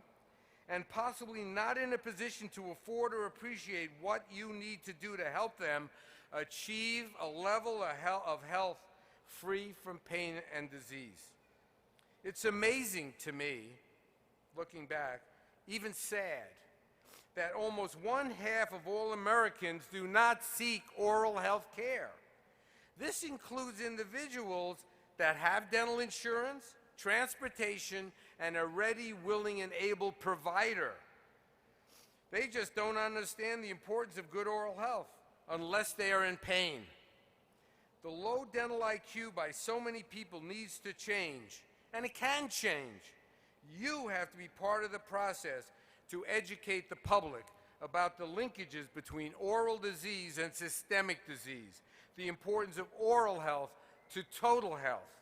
And possibly not in a position to afford or appreciate what you need to do to help them achieve a level of health free from pain and disease. It's amazing to me, looking back, even sad, that almost 1/2 of all Americans do not seek oral health care. This includes individuals that have dental insurance, transportation, and a ready, willing, and able provider. They just don't understand the importance of good oral health unless they are in pain. The low dental IQ by so many people needs to change, and it can change. You have to be part of the process to educate the public about the linkages between oral disease and systemic disease, the importance of oral health to total health.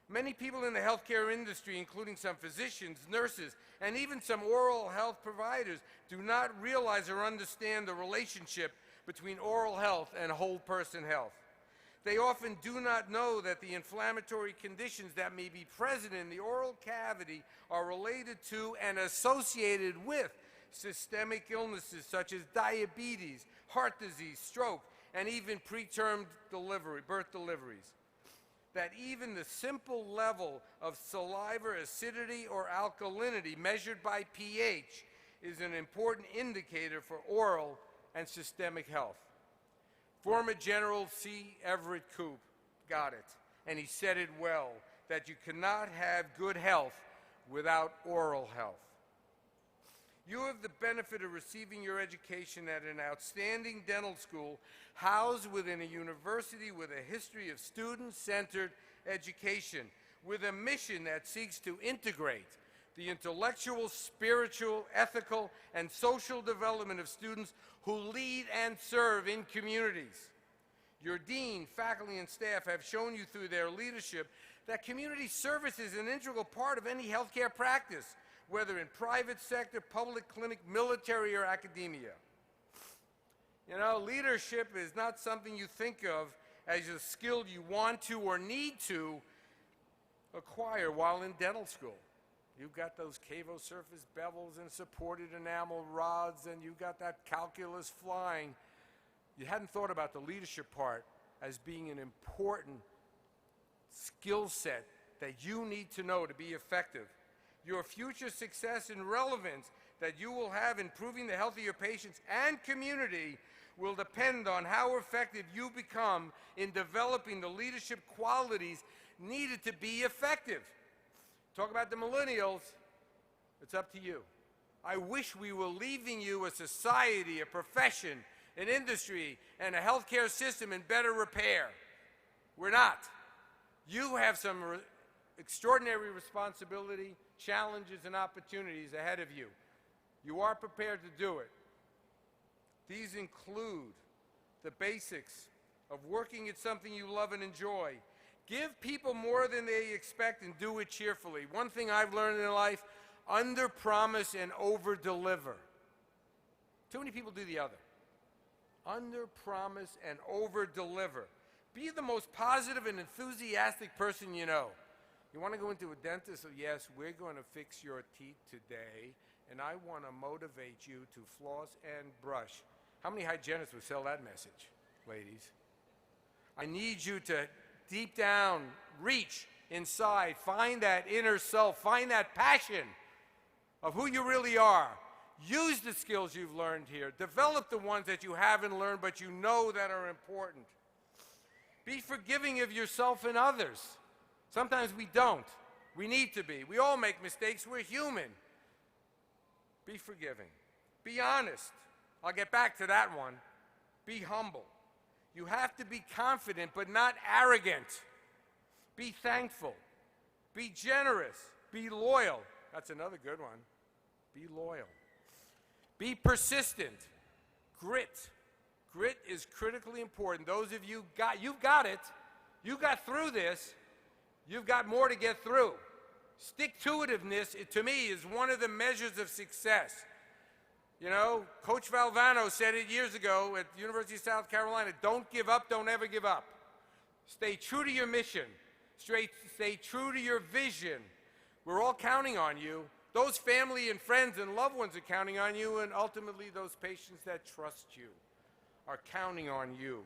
Many people in the healthcare industry, including some physicians, nurses, and even some oral health providers, do not realize or understand the relationship between oral health and whole person health. They often do not know that the inflammatory conditions that may be present in the oral cavity are related to and associated with systemic illnesses such as diabetes, heart disease, stroke, and even preterm birth deliveries. That even the simple level of saliva acidity or alkalinity measured by pH is an important indicator for oral and systemic health. Former General C. Everett Koop got it, and he said it well, that you cannot have good health without oral health. You have the benefit of receiving your education at an outstanding dental school housed within a university with a history of student-centered education, with a mission that seeks to integrate the intellectual, spiritual, ethical, and social development of students who lead and serve in communities. Your dean, faculty, and staff have shown you through their leadership that community service is an integral part of any healthcare practice, whether in private sector, public clinic, military, or academia. You know, leadership is not something you think of as a skill you want to or need to acquire while in dental school. You've got those cavo surface bevels and supported enamel rods, and you've got that calculus flying. You hadn't thought about the leadership part as being an important skill set that you need to know to be effective. Your future success and relevance that you will have in improving the health of your patients and community will depend on how effective you become in developing the leadership qualities needed to be effective. Talk about the millennials, it's up to you. I wish we were leaving you a society, a profession, an industry, and a healthcare system in better repair. We're not. You have some extraordinary responsibility, challenges, and opportunities ahead of you. You are prepared to do it. These include the basics of working at something you love and enjoy. Give people more than they expect and do it cheerfully. One thing I've learned in life, under-promise and over-deliver. Too many people do the other. Under-promise and over-deliver. Be the most positive and enthusiastic person you know. You want to go into a dentist? So yes, we're going to fix your teeth today, and I want to motivate you to floss and brush. How many hygienists would sell that message, ladies? I need you to deep down, reach inside, find that inner self, find that passion of who you really are. Use the skills you've learned here. Develop the ones that you haven't learned but you know that are important. Be forgiving of yourself and others. Sometimes we don't. We need to be. We all make mistakes. We're human. Be forgiving. Be honest. I'll get back to that one. Be humble. You have to be confident but not arrogant. Be thankful. Be generous. Be loyal. That's another good one. Be loyal. Be persistent. Grit. Grit is critically important. Those of you you've got it. You got through this. You've got more to get through. Stick-to-itiveness, to me, is one of the measures of success. You know, Coach Valvano said it years ago at the University of South Carolina, don't give up, don't ever give up. Stay true to your mission. Stay true to your vision. We're all counting on you. Those family and friends and loved ones are counting on you, and ultimately those patients that trust you are counting on you.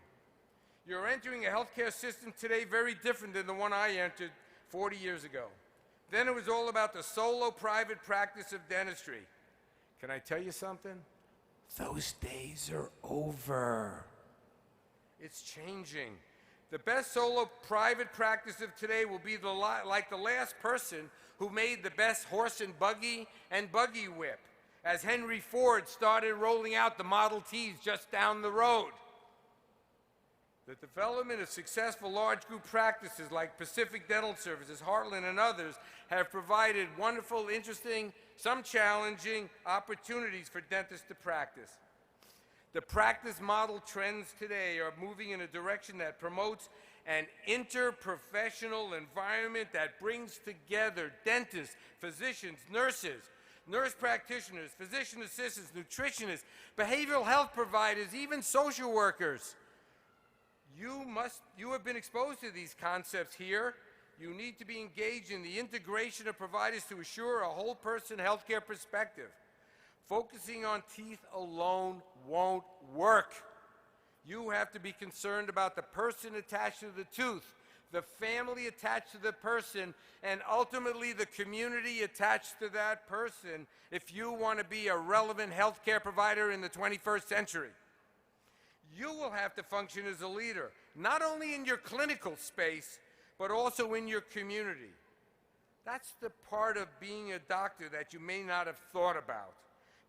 You're entering a healthcare system today very different than the one I entered 40 years ago. Then it was all about the solo private practice of dentistry. Can I tell you something? Those days are over. It's changing. The best solo private practice of today will be like the last person who made the best horse and buggy whip, as Henry Ford started rolling out the Model Ts just down the road. The development of successful large group practices like Pacific Dental Services, Heartland, and others have provided wonderful, interesting, some challenging opportunities for dentists to practice. The practice model trends today are moving in a direction that promotes an interprofessional environment that brings together dentists, physicians, nurses, nurse practitioners, physician assistants, nutritionists, behavioral health providers, even social workers. You have been exposed to these concepts here. You need to be engaged in the integration of providers to assure a whole person healthcare perspective. Focusing on teeth alone won't work. You have to be concerned about the person attached to the tooth, the family attached to the person, and ultimately the community attached to that person if you want to be a relevant healthcare provider in the 21st century. You will have to function as a leader, not only in your clinical space, but also in your community. That's the part of being a doctor that you may not have thought about.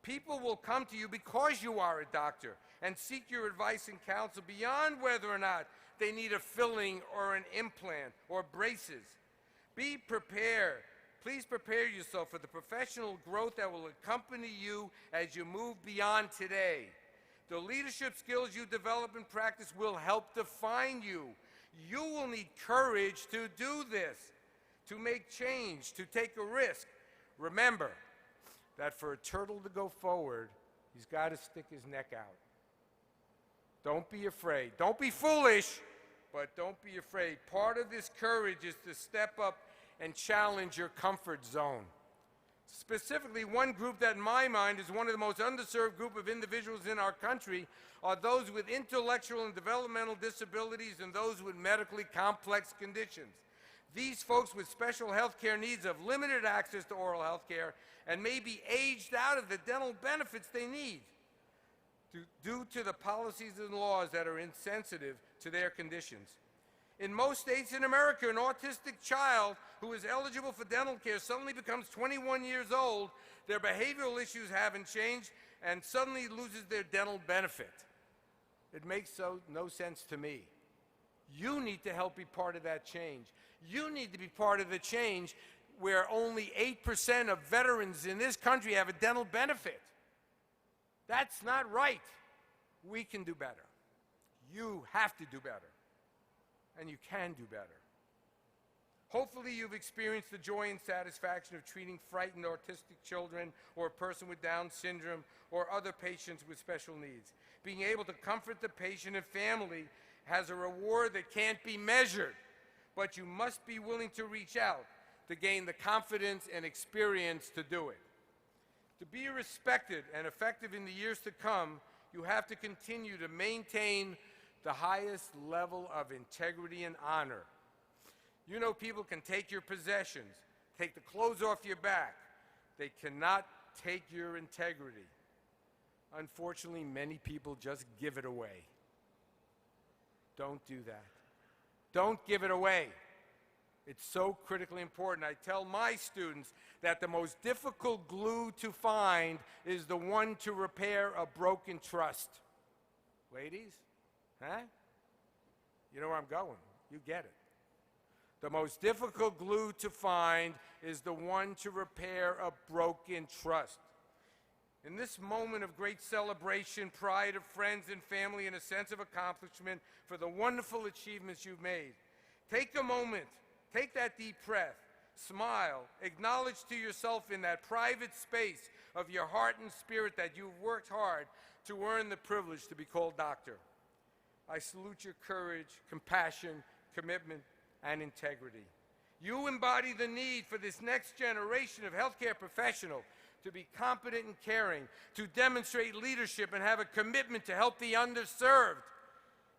People will come to you because you are a doctor and seek your advice and counsel beyond whether or not they need a filling or an implant or braces. Be prepared. Please prepare yourself for the professional growth that will accompany you as you move beyond today. The leadership skills you develop in practice will help define you. You will need courage to do this, to make change, to take a risk. Remember that for a turtle to go forward, he's got to stick his neck out. Don't be afraid. Don't be foolish, but don't be afraid. Part of this courage is to step up and challenge your comfort zone. Specifically, one group that in my mind is one of the most underserved group of individuals in our country are those with intellectual and developmental disabilities and those with medically complex conditions. These folks with special health care needs have limited access to oral health care and may be aged out of the dental benefits they need due to the policies and laws that are insensitive to their conditions. In most states in America, an autistic child who is eligible for dental care suddenly becomes 21 years old, their behavioral issues haven't changed, and suddenly loses their dental benefit. It makes no sense to me. You need to help be part of that change. You need to be part of the change where only 8% of veterans in this country have a dental benefit. That's not right. We can do better. You have to do better. And you can do better. Hopefully you've experienced the joy and satisfaction of treating frightened autistic children or a person with Down syndrome or other patients with special needs. Being able to comfort the patient and family has a reward that can't be measured, but you must be willing to reach out to gain the confidence and experience to do it. To be respected and effective in the years to come, you have to continue to maintain the highest level of integrity and honor. You know, people can take your possessions, take the clothes off your back. They cannot take your integrity. Unfortunately, many people just give it away. Don't do that. Don't give it away. It's so critically important. I tell my students that the most difficult glue to find is the one to repair a broken trust. Ladies, huh? You know where I'm going. You get it. The most difficult glue to find is the one to repair a broken trust. In this moment of great celebration, pride of friends and family, and a sense of accomplishment for the wonderful achievements you've made, take a moment, take that deep breath, smile, acknowledge to yourself in that private space of your heart and spirit that you've worked hard to earn the privilege to be called doctor. I salute your courage, compassion, commitment, and integrity. You embody the need for this next generation of healthcare professionals to be competent and caring, to demonstrate leadership and have a commitment to help the underserved.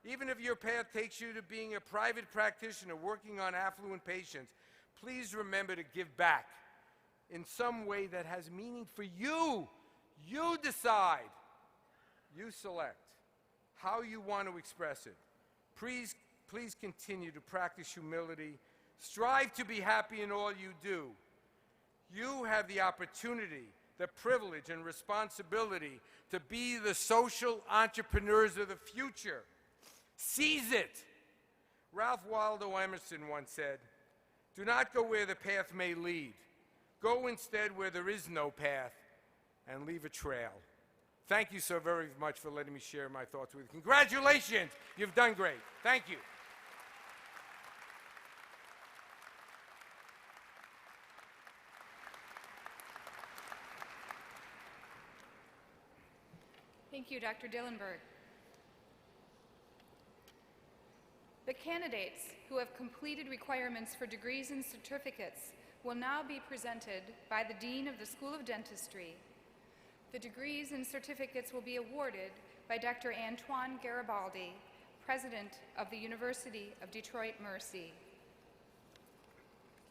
Even if your path takes you to being a private practitioner working on affluent patients, please remember to give back in some way that has meaning for you. You decide. You select how you want to express it. Please continue to practice humility. Strive to be happy in all you do. You have the opportunity, the privilege, and responsibility to be the social entrepreneurs of the future. Seize it. Ralph Waldo Emerson once said, "Do not go where the path may lead. Go instead where there is no path and leave a trail." Thank you so very much for letting me share my thoughts with you. Congratulations. You've done great. Thank you. Thank you, Dr. Dillenberg. The candidates who have completed requirements for degrees and certificates will now be presented by the Dean of the School of Dentistry. The degrees and certificates will be awarded by Dr. Antoine Garibaldi, President of the University of Detroit Mercy.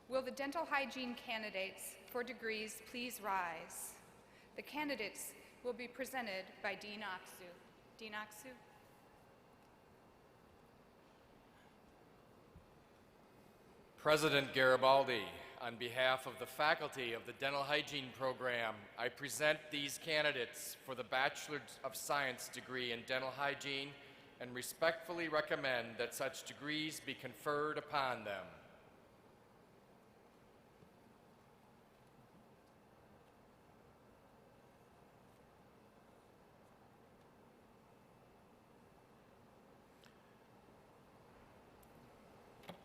Will the dental hygiene candidates for degrees please rise? The candidates will be presented by Dean Aksu. Dean Aksu. President Garibaldi, on behalf of the faculty of the Dental Hygiene Program, I present these candidates for the Bachelor of Science degree in Dental Hygiene and respectfully recommend that such degrees be conferred upon them.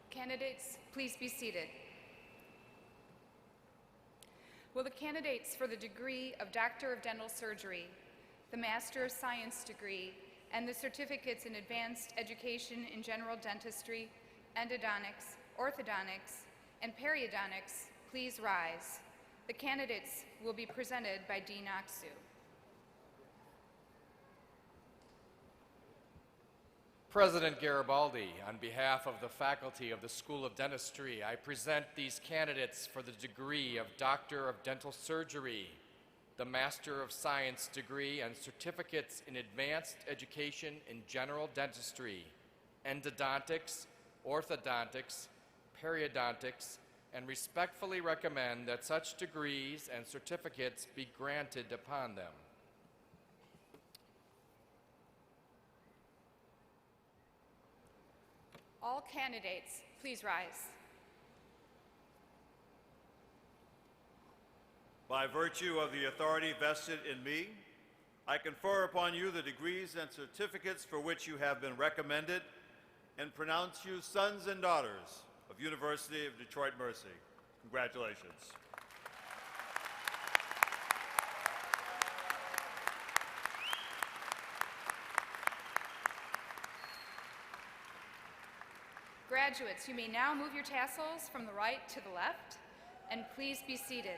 Candidates, please be seated. Will the candidates for the degree of Doctor of Dental Surgery, the Master of Science degree, and the certificates in Advanced Education in General Dentistry, Endodontics, Orthodontics, and Periodontics please rise? The candidates will be presented by Dean Aksu. President Garibaldi, on behalf of the faculty of the School of Dentistry, I present these candidates for the degree of Doctor of Dental Surgery, the Master of Science degree, and certificates in Advanced Education in General Dentistry, Endodontics, Orthodontics, Periodontics, and respectfully recommend that such degrees and certificates be granted upon them. All candidates, please rise. By virtue of the authority vested in me, I confer upon you the degrees and certificates for which you have been recommended and pronounce you sons and daughters of University of Detroit Mercy. Congratulations. Graduates, you may now move your tassels from the right to the left, and please be seated.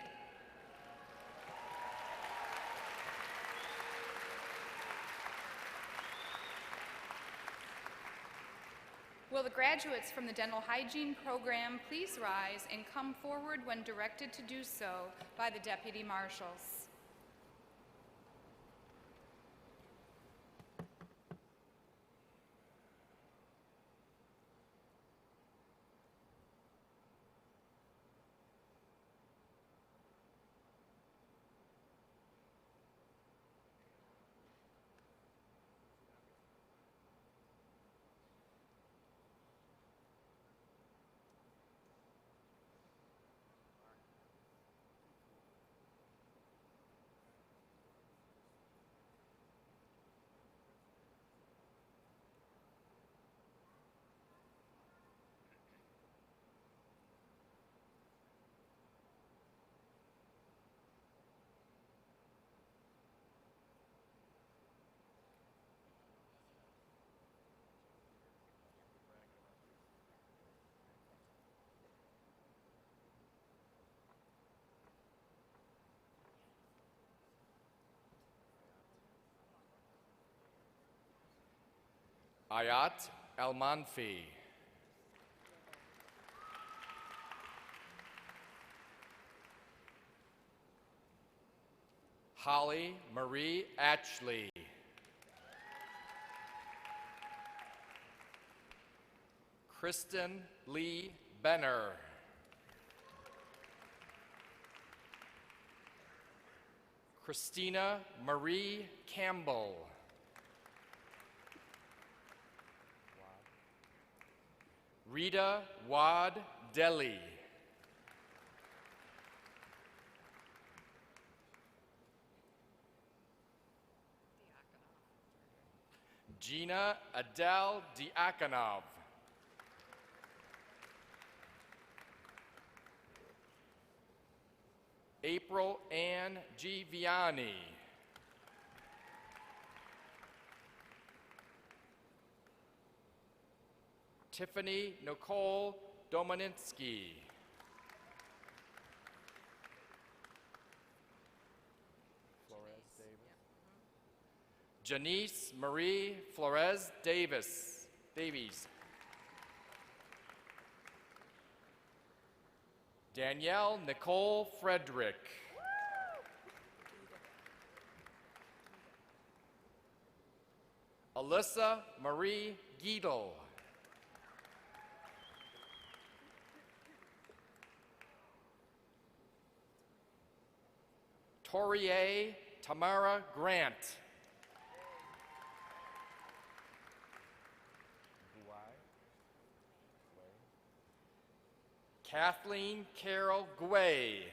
Will the graduates from the dental hygiene program please rise and come forward when directed to do so by the deputy marshals? Ayat El-Manfi. Holly Marie Atchley. Kristen Lee Benner. Christina Marie Campbell. Rita Wad Deli. Gina Adele Diakonov. April Ann Giviani. Tiffany Nicole Domaninski. Janice Marie Flores Davies. Danielle Nicole Frederick. Alyssa Marie Giedel. Torier Tamara Grant. Kathleen Carol Guay.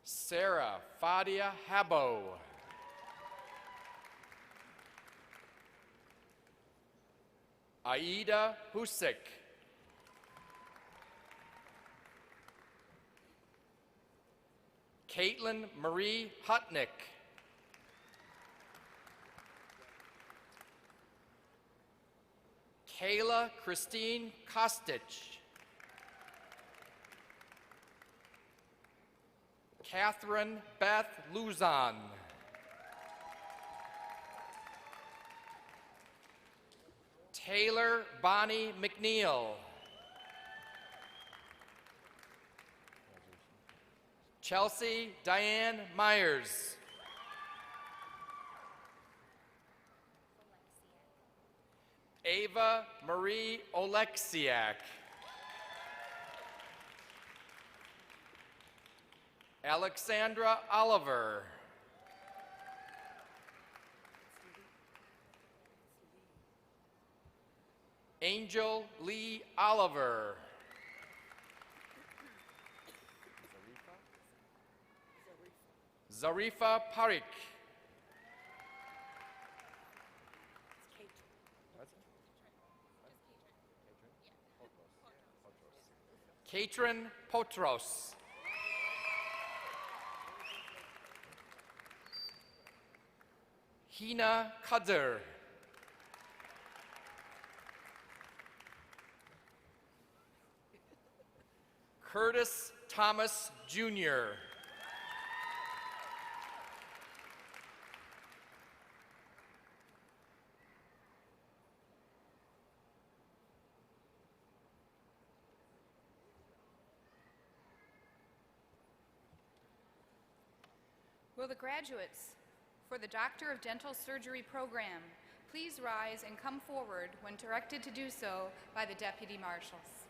Sarah Fadia Habo. Aida Husik. Caitlin Marie Hutnick. Kayla Christine Kostich. Catherine Beth Luzon. Taylor Bonnie McNeil. Chelsea Diane Myers. Ava Marie Oleksiak. Alexandra Oliver. Angel Lee Oliver. Zarifa Parikh. Katrin Potros. Hina Kadir. Curtis Thomas Jr. Will the graduates for the Doctor of Dental Surgery program please rise and come forward when directed to do so by the deputy marshals?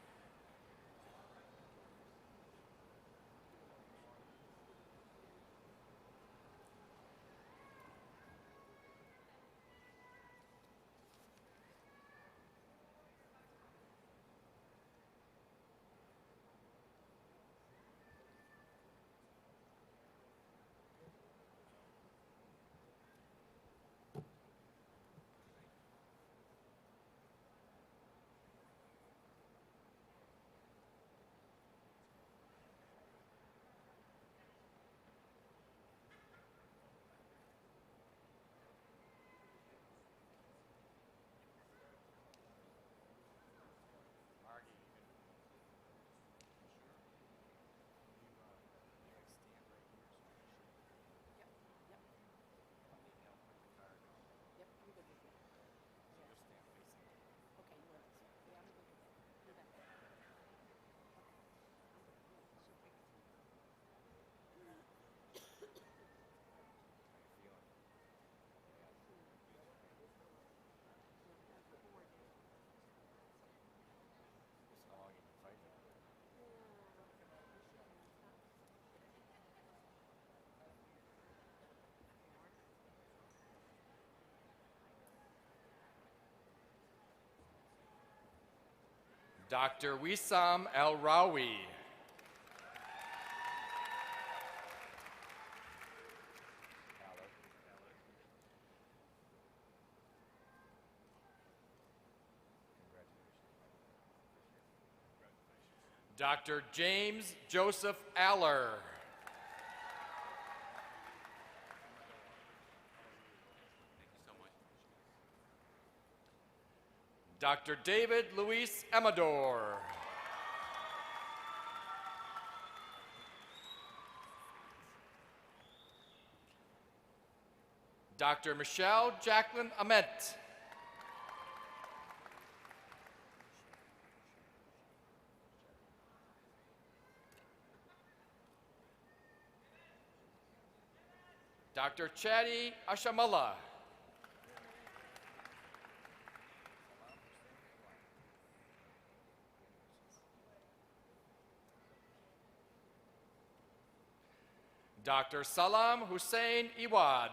Dr. Wissam El-Rawi. Dr. James Joseph Aller. Dr. David Luis Amador. Dr. Michelle Jacqueline Ament. Dr. Chadi Ashamullah. Dr. Salam Hussein Iwad.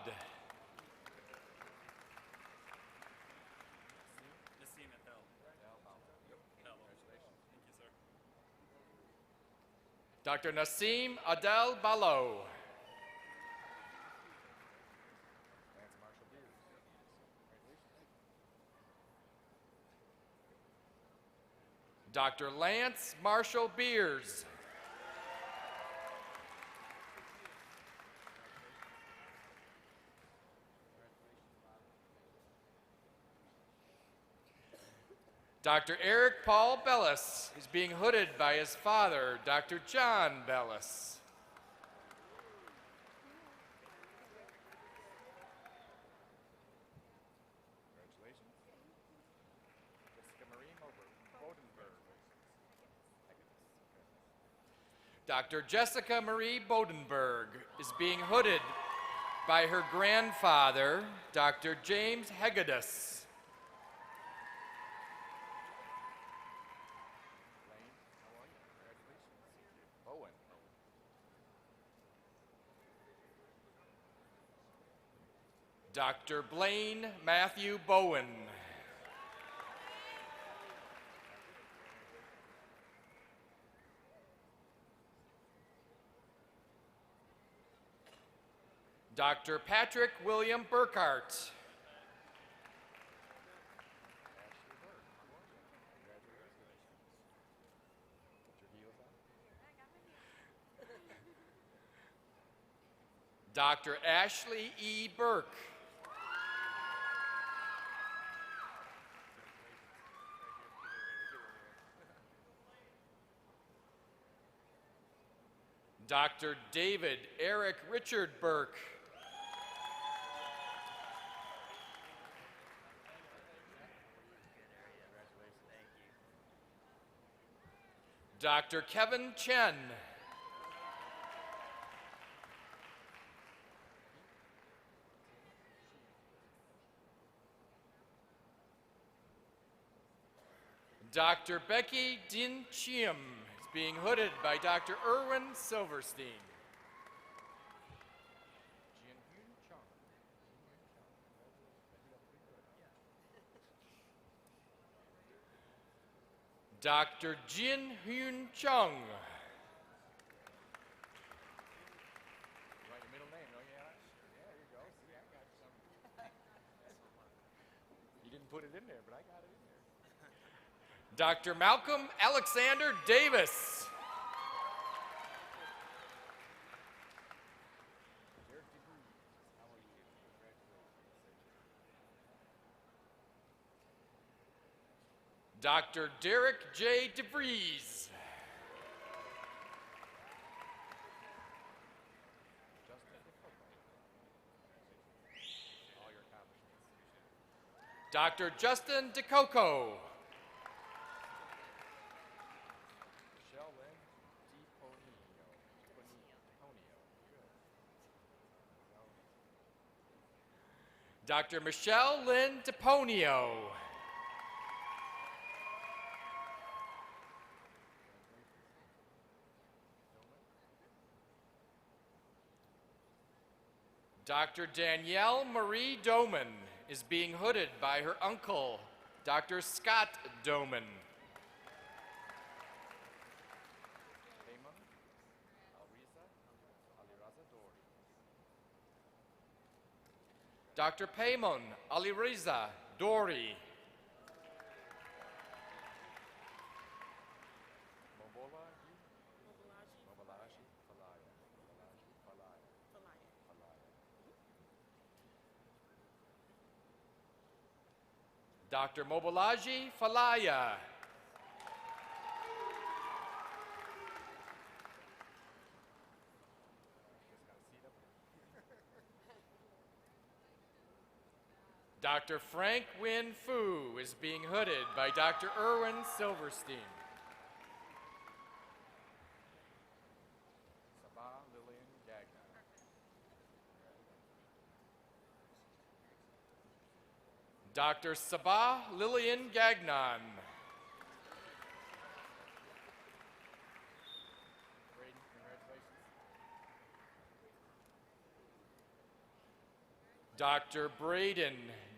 Dr. Nassim Adel Balo. Dr. Lance Marshall Beers. Dr. Eric Paul Bellis is being hooded by his father, Dr. John Bellis. Dr. Jessica Marie Bodenberg is being hooded by her grandfather, Dr. James Hegedus. Dr. Blaine Matthew Bowen. Dr. Patrick William Burkhart. Dr. Ashley E. Burke. Dr. David Eric Richard Burke. Dr. Kevin Chen. Dr. Becky Din Chiem is being hooded by Dr. Erwin Silverstein. Dr. Jin Hyun Chung. Put it in there, but I got it in there. Dr. Malcolm Alexander Davis. Dr. Derek J. DeVries. Dr. Justin DeCoco. Dr. Michelle Lynn DePonio. Dr. Danielle Marie Doman is being hooded by her uncle, Dr. Scott Doman. Dr. Paymon Aliriza Dori. Dr. Mobolaji Falaya. Dr. Frank Win Fu is being hooded by Dr. Erwin Silverstein. Dr. Sabah Lillian Gagnon. Dr. Braden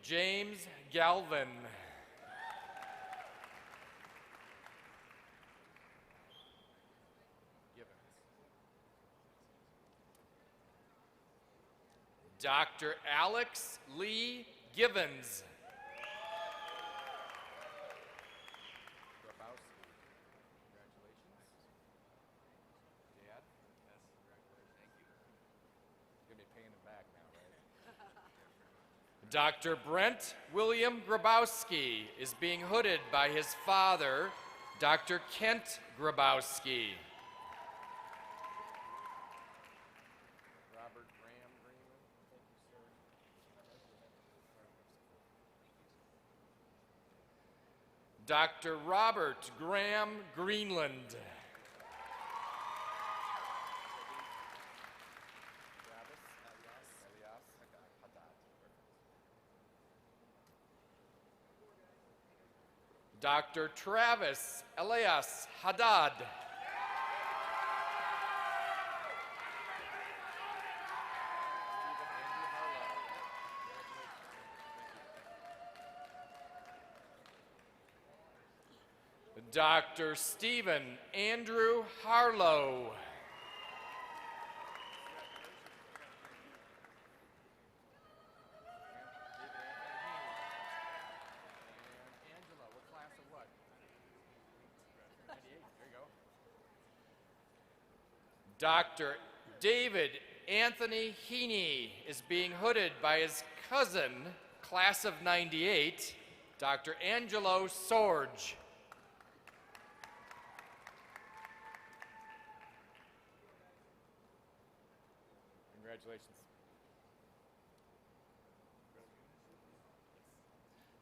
James Galvin. Dr. Alex Lee Givens. Dr. Brent William Grabowski is being hooded by his father, Dr. Kent Grabowski. Dr. Robert Graham Greenland. Dr. Travis Elias Haddad. Dr. Stephen Andrew Harlow. Dr. David Anthony Heaney is being hooded by his cousin, class of '98, Dr. Angelo Sorge. Congratulations.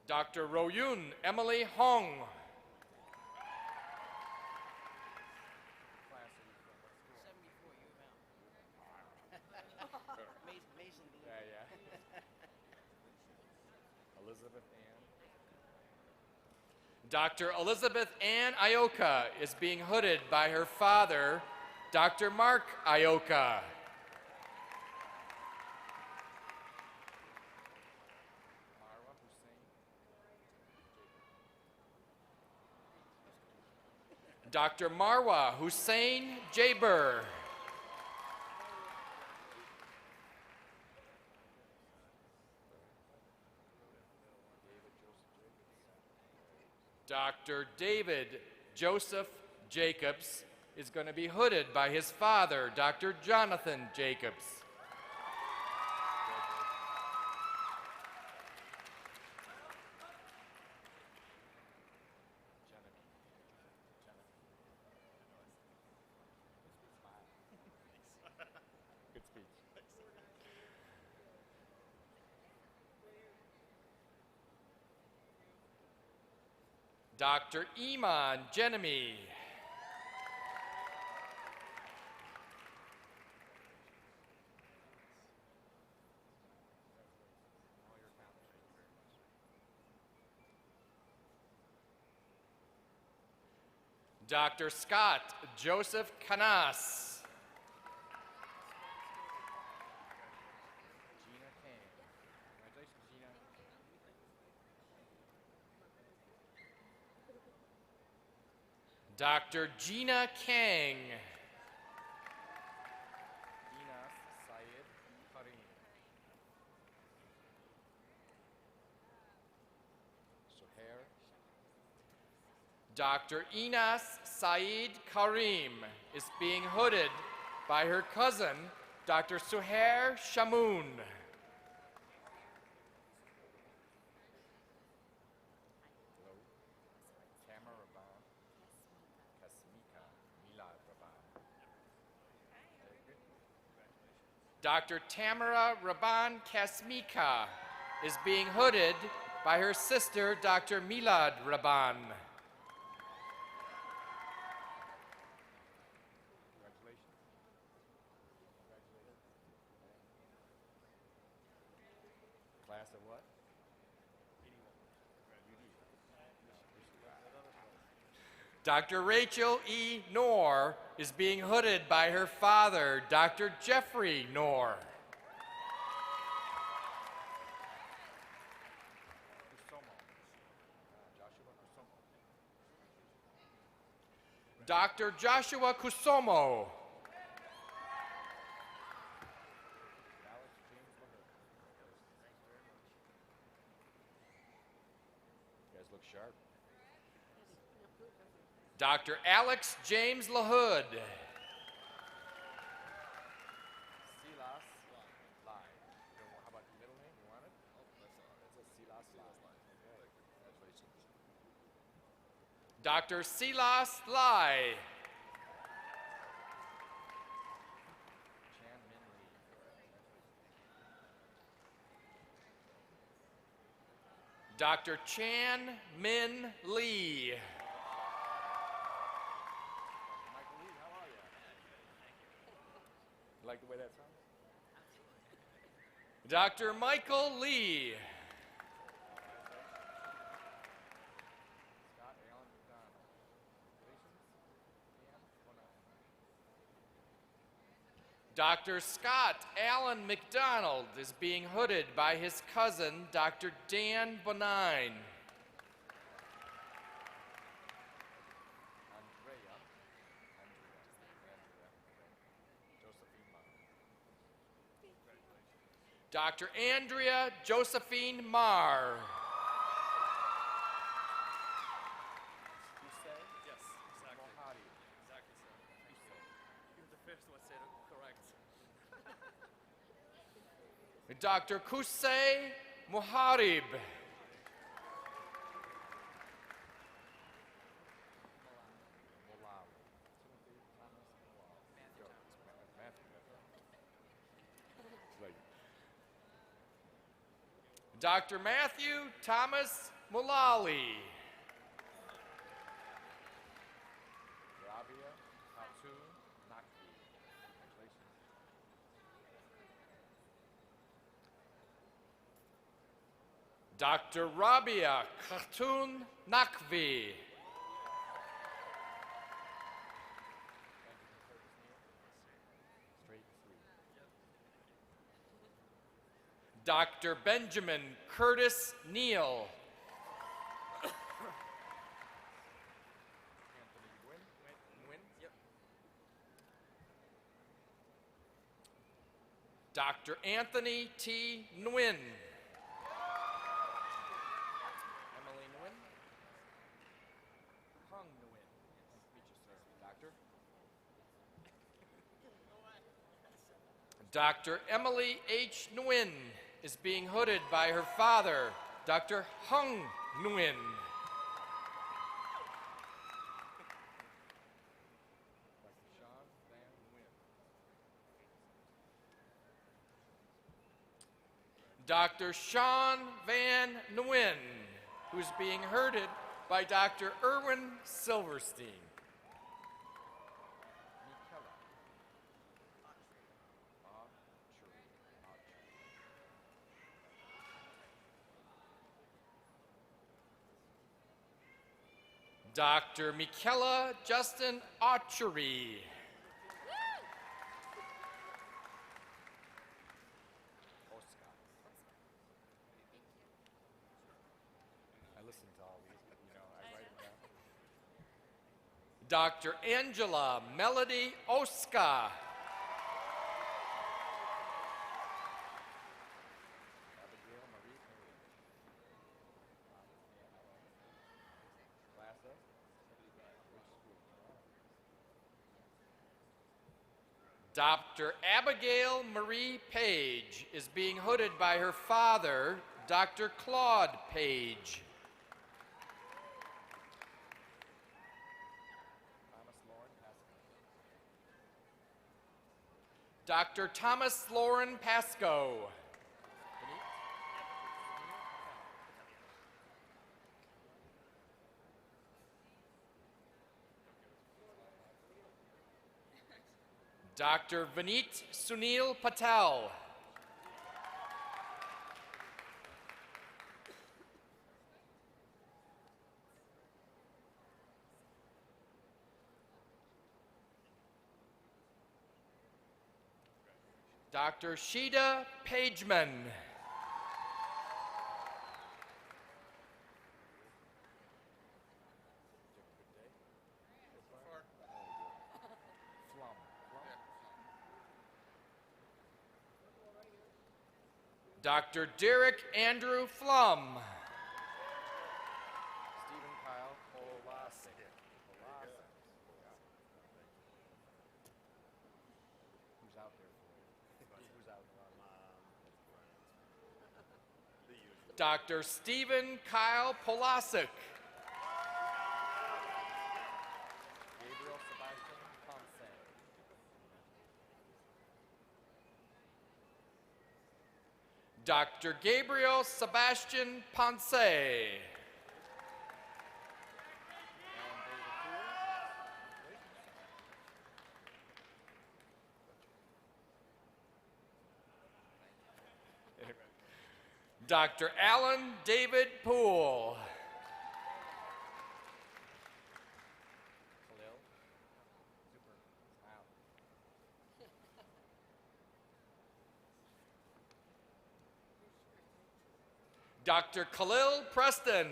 Dr. Royun Emily Hong. Elizabeth Ann. Dr. Elizabeth Ann Ioka is being hooded by her father, Dr. Mark Ioka. Dr. Marwa Hussein Jaber. Dr. David Joseph Jacobs is going to be hooded by his father, Dr. Jonathan Jacobs. Good speech. Dr. Iman Jenemy. Dr. Scott Joseph Canas. Gina Kang. Congratulations, Gina. Dr. Gina Kang. Inas Syed Karim. Suhair. Dr. Inas Saeed Karim is being hooded by her cousin, Dr. Suhair Shamoon. Dr. Tamara Raban Kasmika is being hooded by her sister, Dr. Milad Raban. Class of what? Dr. Rachel E. Knorr is being hooded by her father, Dr. Jeffrey Knorr. Dr. Joshua Kusomo. You guys look sharp. Dr. Alex James LaHood. Silas Lai. How about the middle name? You want it? That's a Silas Lai. Congratulations. Dr. Silas Lai. Chan Min Lee. Dr. Chan Min Lee. You like the way that sounds? Dr. Michael Lee. Scott Allen McDonald. Dr. Scott Allen McDonald is being hooded by his cousin, Dr. Dan Bonine. Dr. Andrea Josephine Marr. Yes, exactly. Exactly, sir. Even the first one said it correct. Dr. Kusay Muharib. Dr. Matthew Thomas Mulally. Dr. Rabia Khatun Nakvi. Dr. Benjamin Curtis Neal. Dr. Anthony T. Nguyen. Emily Nguyen. Hung Nguyen. Nice to meet you, sir. Doctor? Dr. Emily H. Nguyen is being hooded by her father, Dr. Hung Nguyen. Dr. Sean Van Nguyen, who's being herded by Dr. Erwin Silverstein. Dr. Michaela Justin Autry. I listen to all these, but I write them down. Dr. Angela Melody Oska. Dr. Abigail Marie Page is being hooded by her father, Dr. Claude Page. Dr. Thomas Lauren Pasco. Dr. Vineet Sunil Patel. Dr. Sheeta Pageman. Dr. Derek Andrew Flum. Stephen Kyle Polasek. Who's out there for you? Who's out? Dr. Stephen Kyle Polasek. Gabriel Sebastian Ponce. Dr. Gabriel Sebastian Ponce. Dr. Alan David Poole. Dr. Khalil Preston.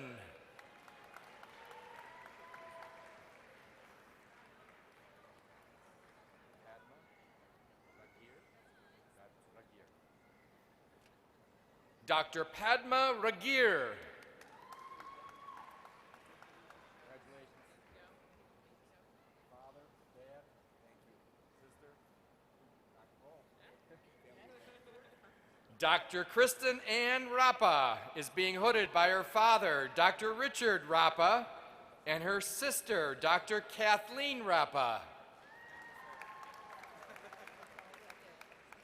Dr. Padma Ragir. Dr. Kristen Ann Rappa is being hooded by her father, Dr. Richard Rappa, and her sister, Dr. Kathleen Rappa.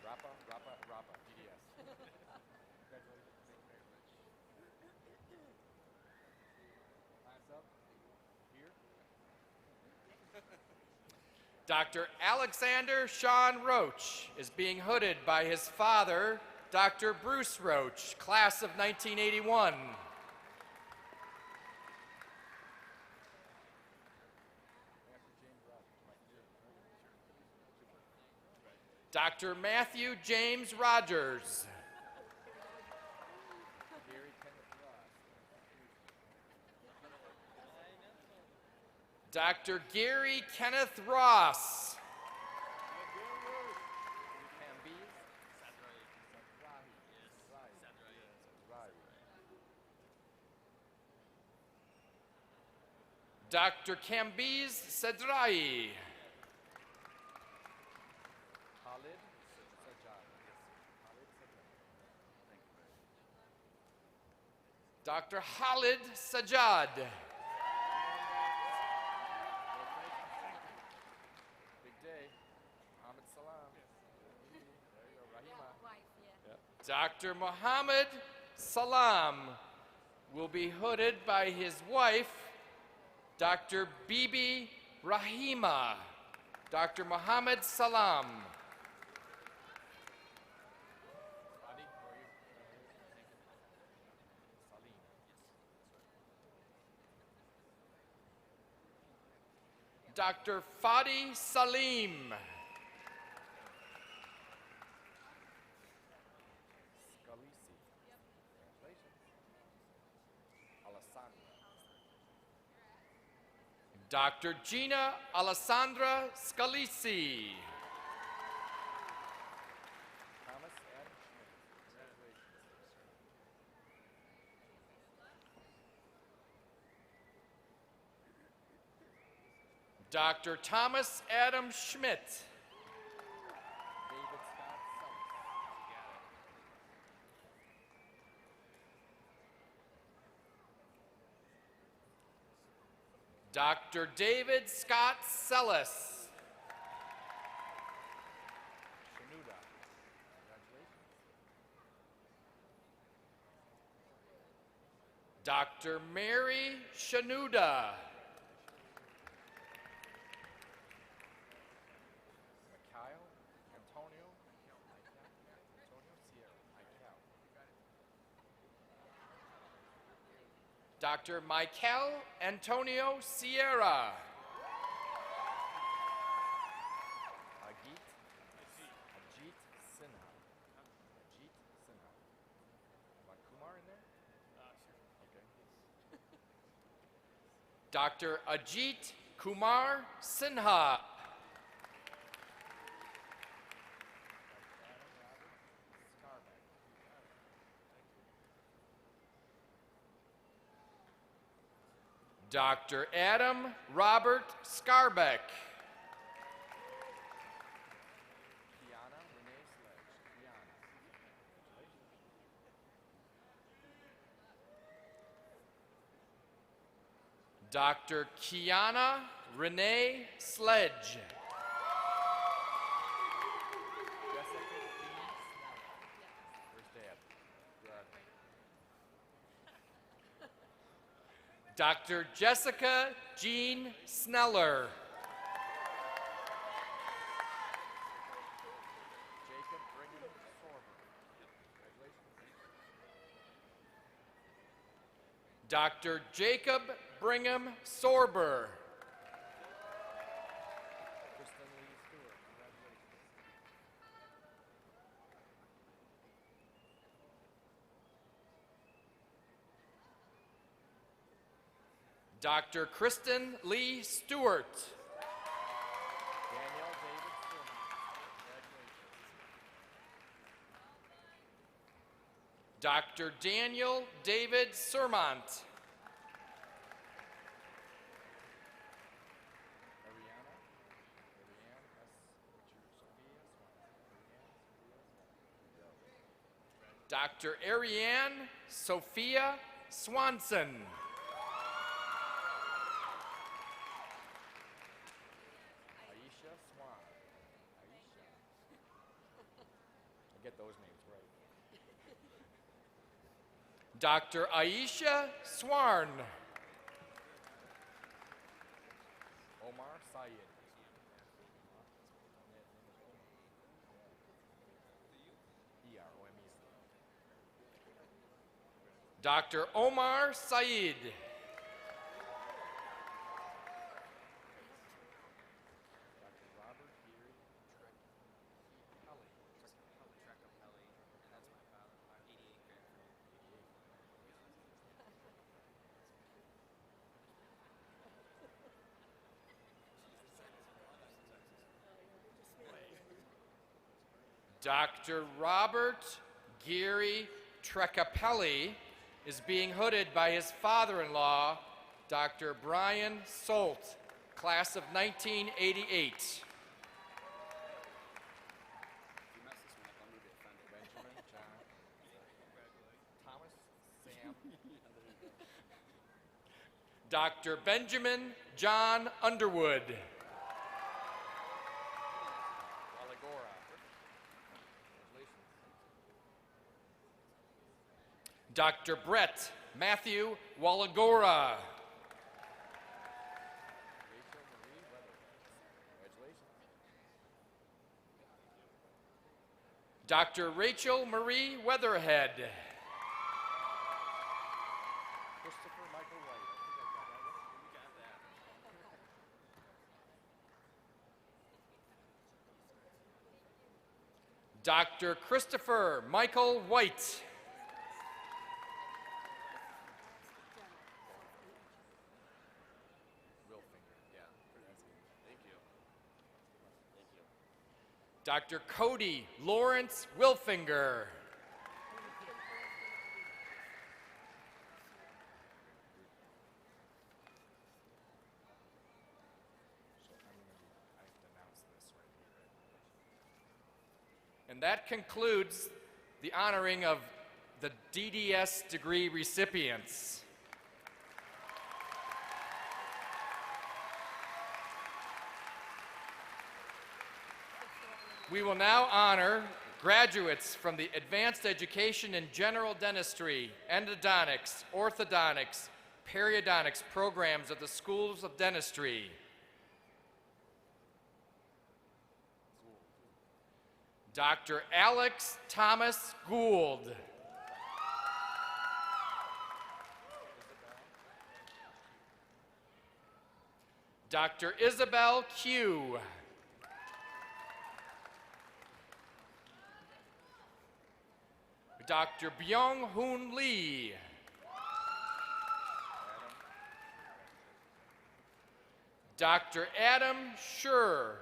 Rappa, DDS. Congratulations. Thank you very much. Last up, here. Dr. Alexander Sean Roach is being hooded by his father, Dr. Bruce Roach, class of 1981. Dr. Matthew James Rogers. Dr. Gary Kenneth Ross. Dr. Kambiz Sedrai. Dr. Khalid Sajjad. Big day. Muhammad Salam. There you go, Rahima. Dr. Muhammad Salam will be hooded by his wife, Dr. Bibi Rahima. Dr. Muhammad Salam. Dr. Fadi Salim. Dr. Gina Alessandra Scalisi. Dr. Thomas Adam Schmidt. Dr. David Scott Sellis. Dr. Mary Shanuda. Dr. Michael Antonio Sierra. Ajit Sinha. Want Kumar in there? Okay. Dr. Ajit Kumar Sinha. Dr. Adam Robert Scarbeck. Dr. Kiana Renee Sledge. Dr. Jessica Jean Sneller. Dr. Jacob Brigham Sorber. Dr. Kristen Lee Stewart. Dr. Daniel David Sermont. Dr. Ariane Sophia Swanson. Aisha Swan. Aisha. I get those names right. Dr. Aisha Swarn. Omar Syed. E-R-O-M-E. Dr. Omar Syed. Dr. Robert Geary Trecapelli is being hooded by his father-in-law, Dr. Brian Solt, class of 1988. Dr. Benjamin John Underwood. Dr. Brett Matthew Wallagora. Dr. Rachel Marie Weatherhead. Christopher Michael White. Dr. Christopher Michael White. Dr. Cody Lawrence Wilfinger. And that concludes the honoring of the DDS degree recipients. We will now honor graduates from the Advanced Education in General Dentistry, Endodontics, Orthodontics, Periodontics programs of the Schools of Dentistry. Dr. Alex Thomas Gould. Dr. Isabel Q. Dr. Byung-Hoon Lee. Dr. Adam Schur.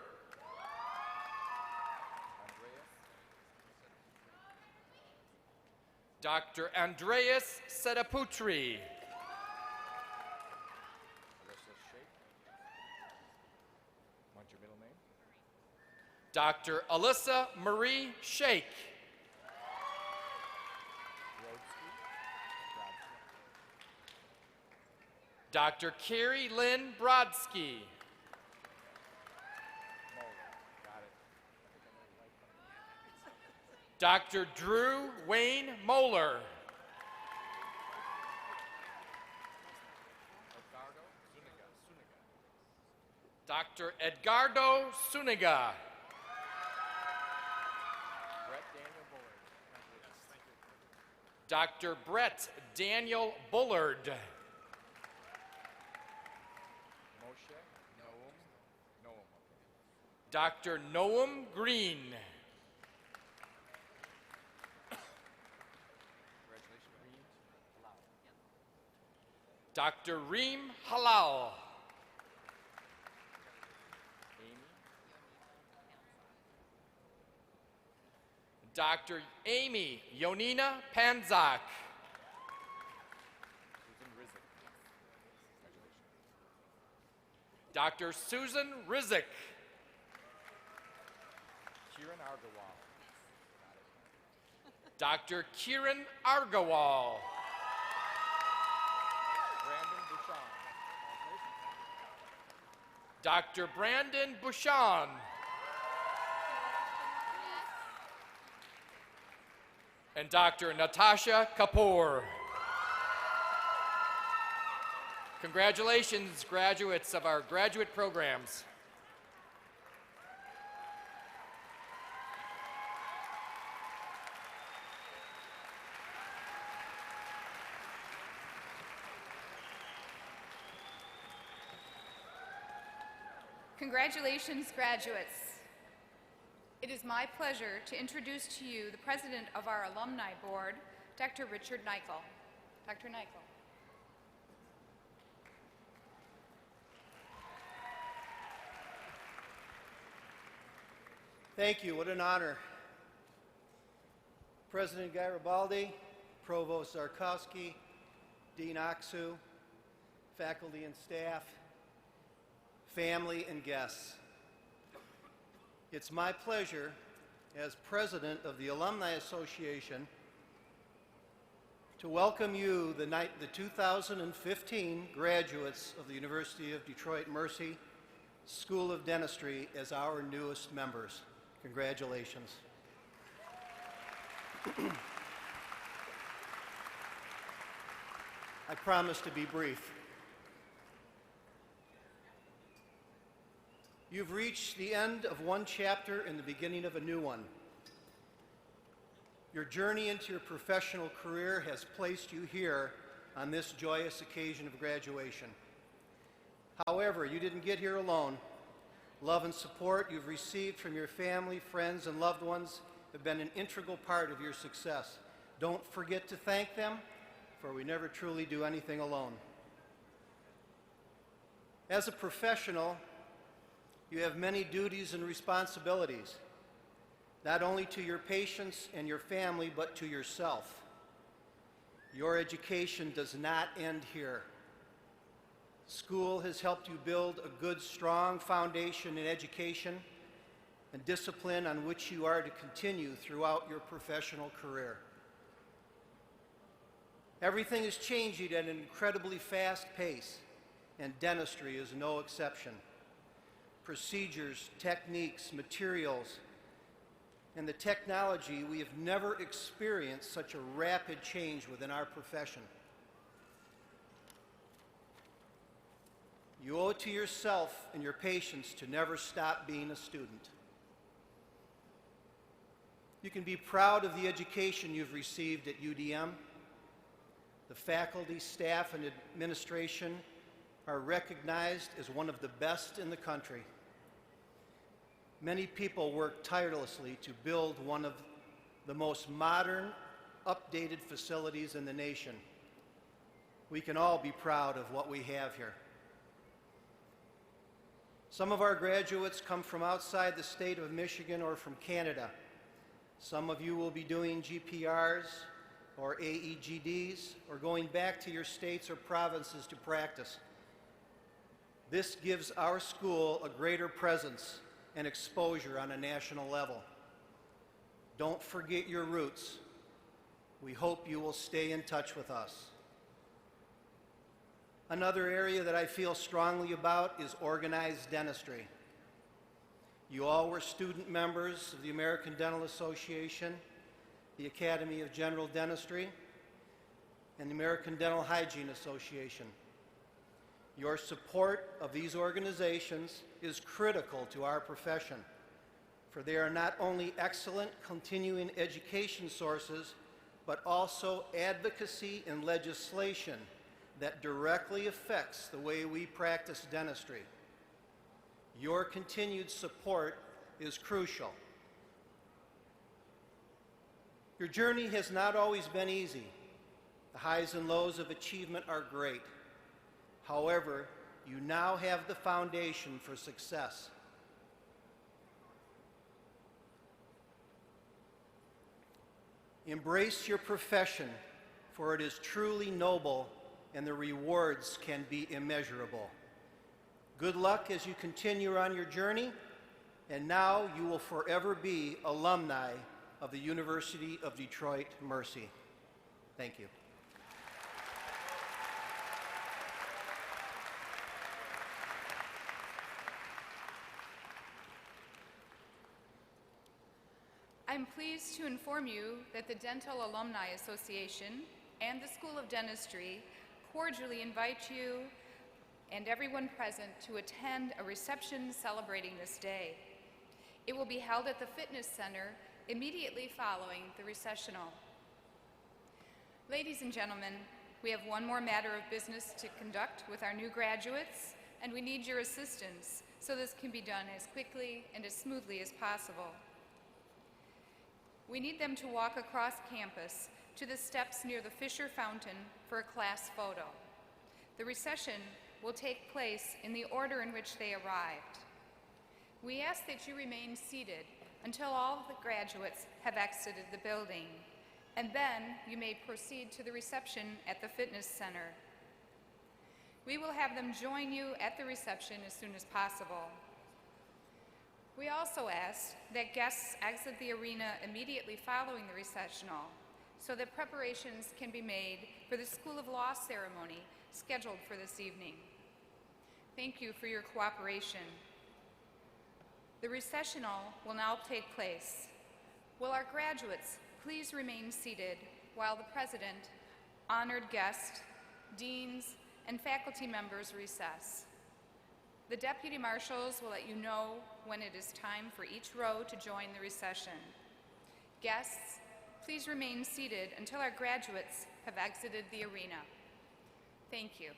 Dr. Andreas Setaputri. Want your middle name? Dr. Alyssa Marie Shake. Dr. Carrie Lynn Brodsky. Dr. Drew Wayne Moeller. Dr. Edgardo Suniga. Dr. Brett Daniel Bullard. Dr. Noam Green. Dr. Reem Halal. Dr. Amy Yonina Panzak. Dr. Susan Rizik. Dr. Kiran Argawal. Dr. Brandon Bouchon. And Dr. Natasha Kapoor. Congratulations, graduates of our graduate programs. Congratulations, graduates. It is my pleasure to introduce to you the president of our Alumni Board, Dr. Richard Nichol. Dr. Nichol. Thank you. What an honor. President Garibaldi, Provost Zarkowski, Dean Aksu, faculty and staff, family and guests. It's my pleasure as president of the Alumni Association to welcome you, the 2015 graduates of the University of Detroit Mercy School of Dentistry as our newest members. Congratulations. I promise to be brief. You've reached the end of one chapter and the beginning of a new one. Your journey into your professional career has placed you here on this joyous occasion of graduation. However, you didn't get here alone. Love and support you've received from your family, friends, and loved ones have been an integral part of your success. Don't forget to thank them, for we never truly do anything alone. As a professional, you have many duties and responsibilities, not only to your patients and your family, but to yourself. Your education does not end here. School has helped you build a good, strong foundation in education and discipline on which you are to continue throughout your professional career. Everything is changing at an incredibly fast pace, and dentistry is no exception. Procedures, techniques, materials, and the technology, we have never experienced such a rapid change within our profession. You owe it to yourself and your patients to never stop being a student. You can be proud of the education you've received at UDM. The faculty, staff, and administration are recognized as one of the best in the country. Many people work tirelessly to build one of the most modern, updated facilities in the nation. We can all be proud of what we have here. Some of our graduates come from outside the state of Michigan or from Canada. Some of you will be doing GPRs or AEGDs or going back to your states or provinces to practice. This gives our school a greater presence and exposure on a national level. Don't forget your roots. We hope you will stay in touch with us. Another area that I feel strongly about is organized dentistry. You all were student members of the American Dental Association, the Academy of General Dentistry, and the American Dental Hygiene Association. Your support of these organizations is critical to our profession, for they are not only excellent continuing education sources, but also advocacy and legislation that directly affects the way we practice dentistry. Your continued support is crucial. Your journey has not always been easy. The highs and lows of achievement are great. However, you now have the foundation for success. Embrace your profession, for it is truly noble and the rewards can be immeasurable. Good luck as you continue on your journey, and now you will forever be alumni of of the University of Detroit Mercy. Thank you. I'm pleased to inform you that the Dental Alumni Association and the School of Dentistry cordially invite you and everyone present to attend a reception celebrating this day. It will be held at the Fitness Center immediately following the recessional. Ladies and gentlemen, we have one more matter of business to conduct with our new graduates, and we need your assistance so this can be done as quickly and as smoothly as possible. We need them to walk across campus to the steps near the Fisher Fountain for a class photo. The recession will take place in the order in which they arrived. We ask that you remain seated until all the graduates have exited the building, and then you may proceed to the reception at the Fitness Center. We will have them join you at the reception as soon as possible. We also ask that guests exit the arena immediately following the recessional so that preparations can be made for the School of Law ceremony scheduled for this evening. Thank you for your cooperation. The recessional will now take place. Will our graduates please remain seated while the President, honored guests, deans, and faculty members recess. The Deputy Marshals will let you know when it is time for each row to join the recession. Guests, please remain seated until our graduates have exited the arena. Thank you.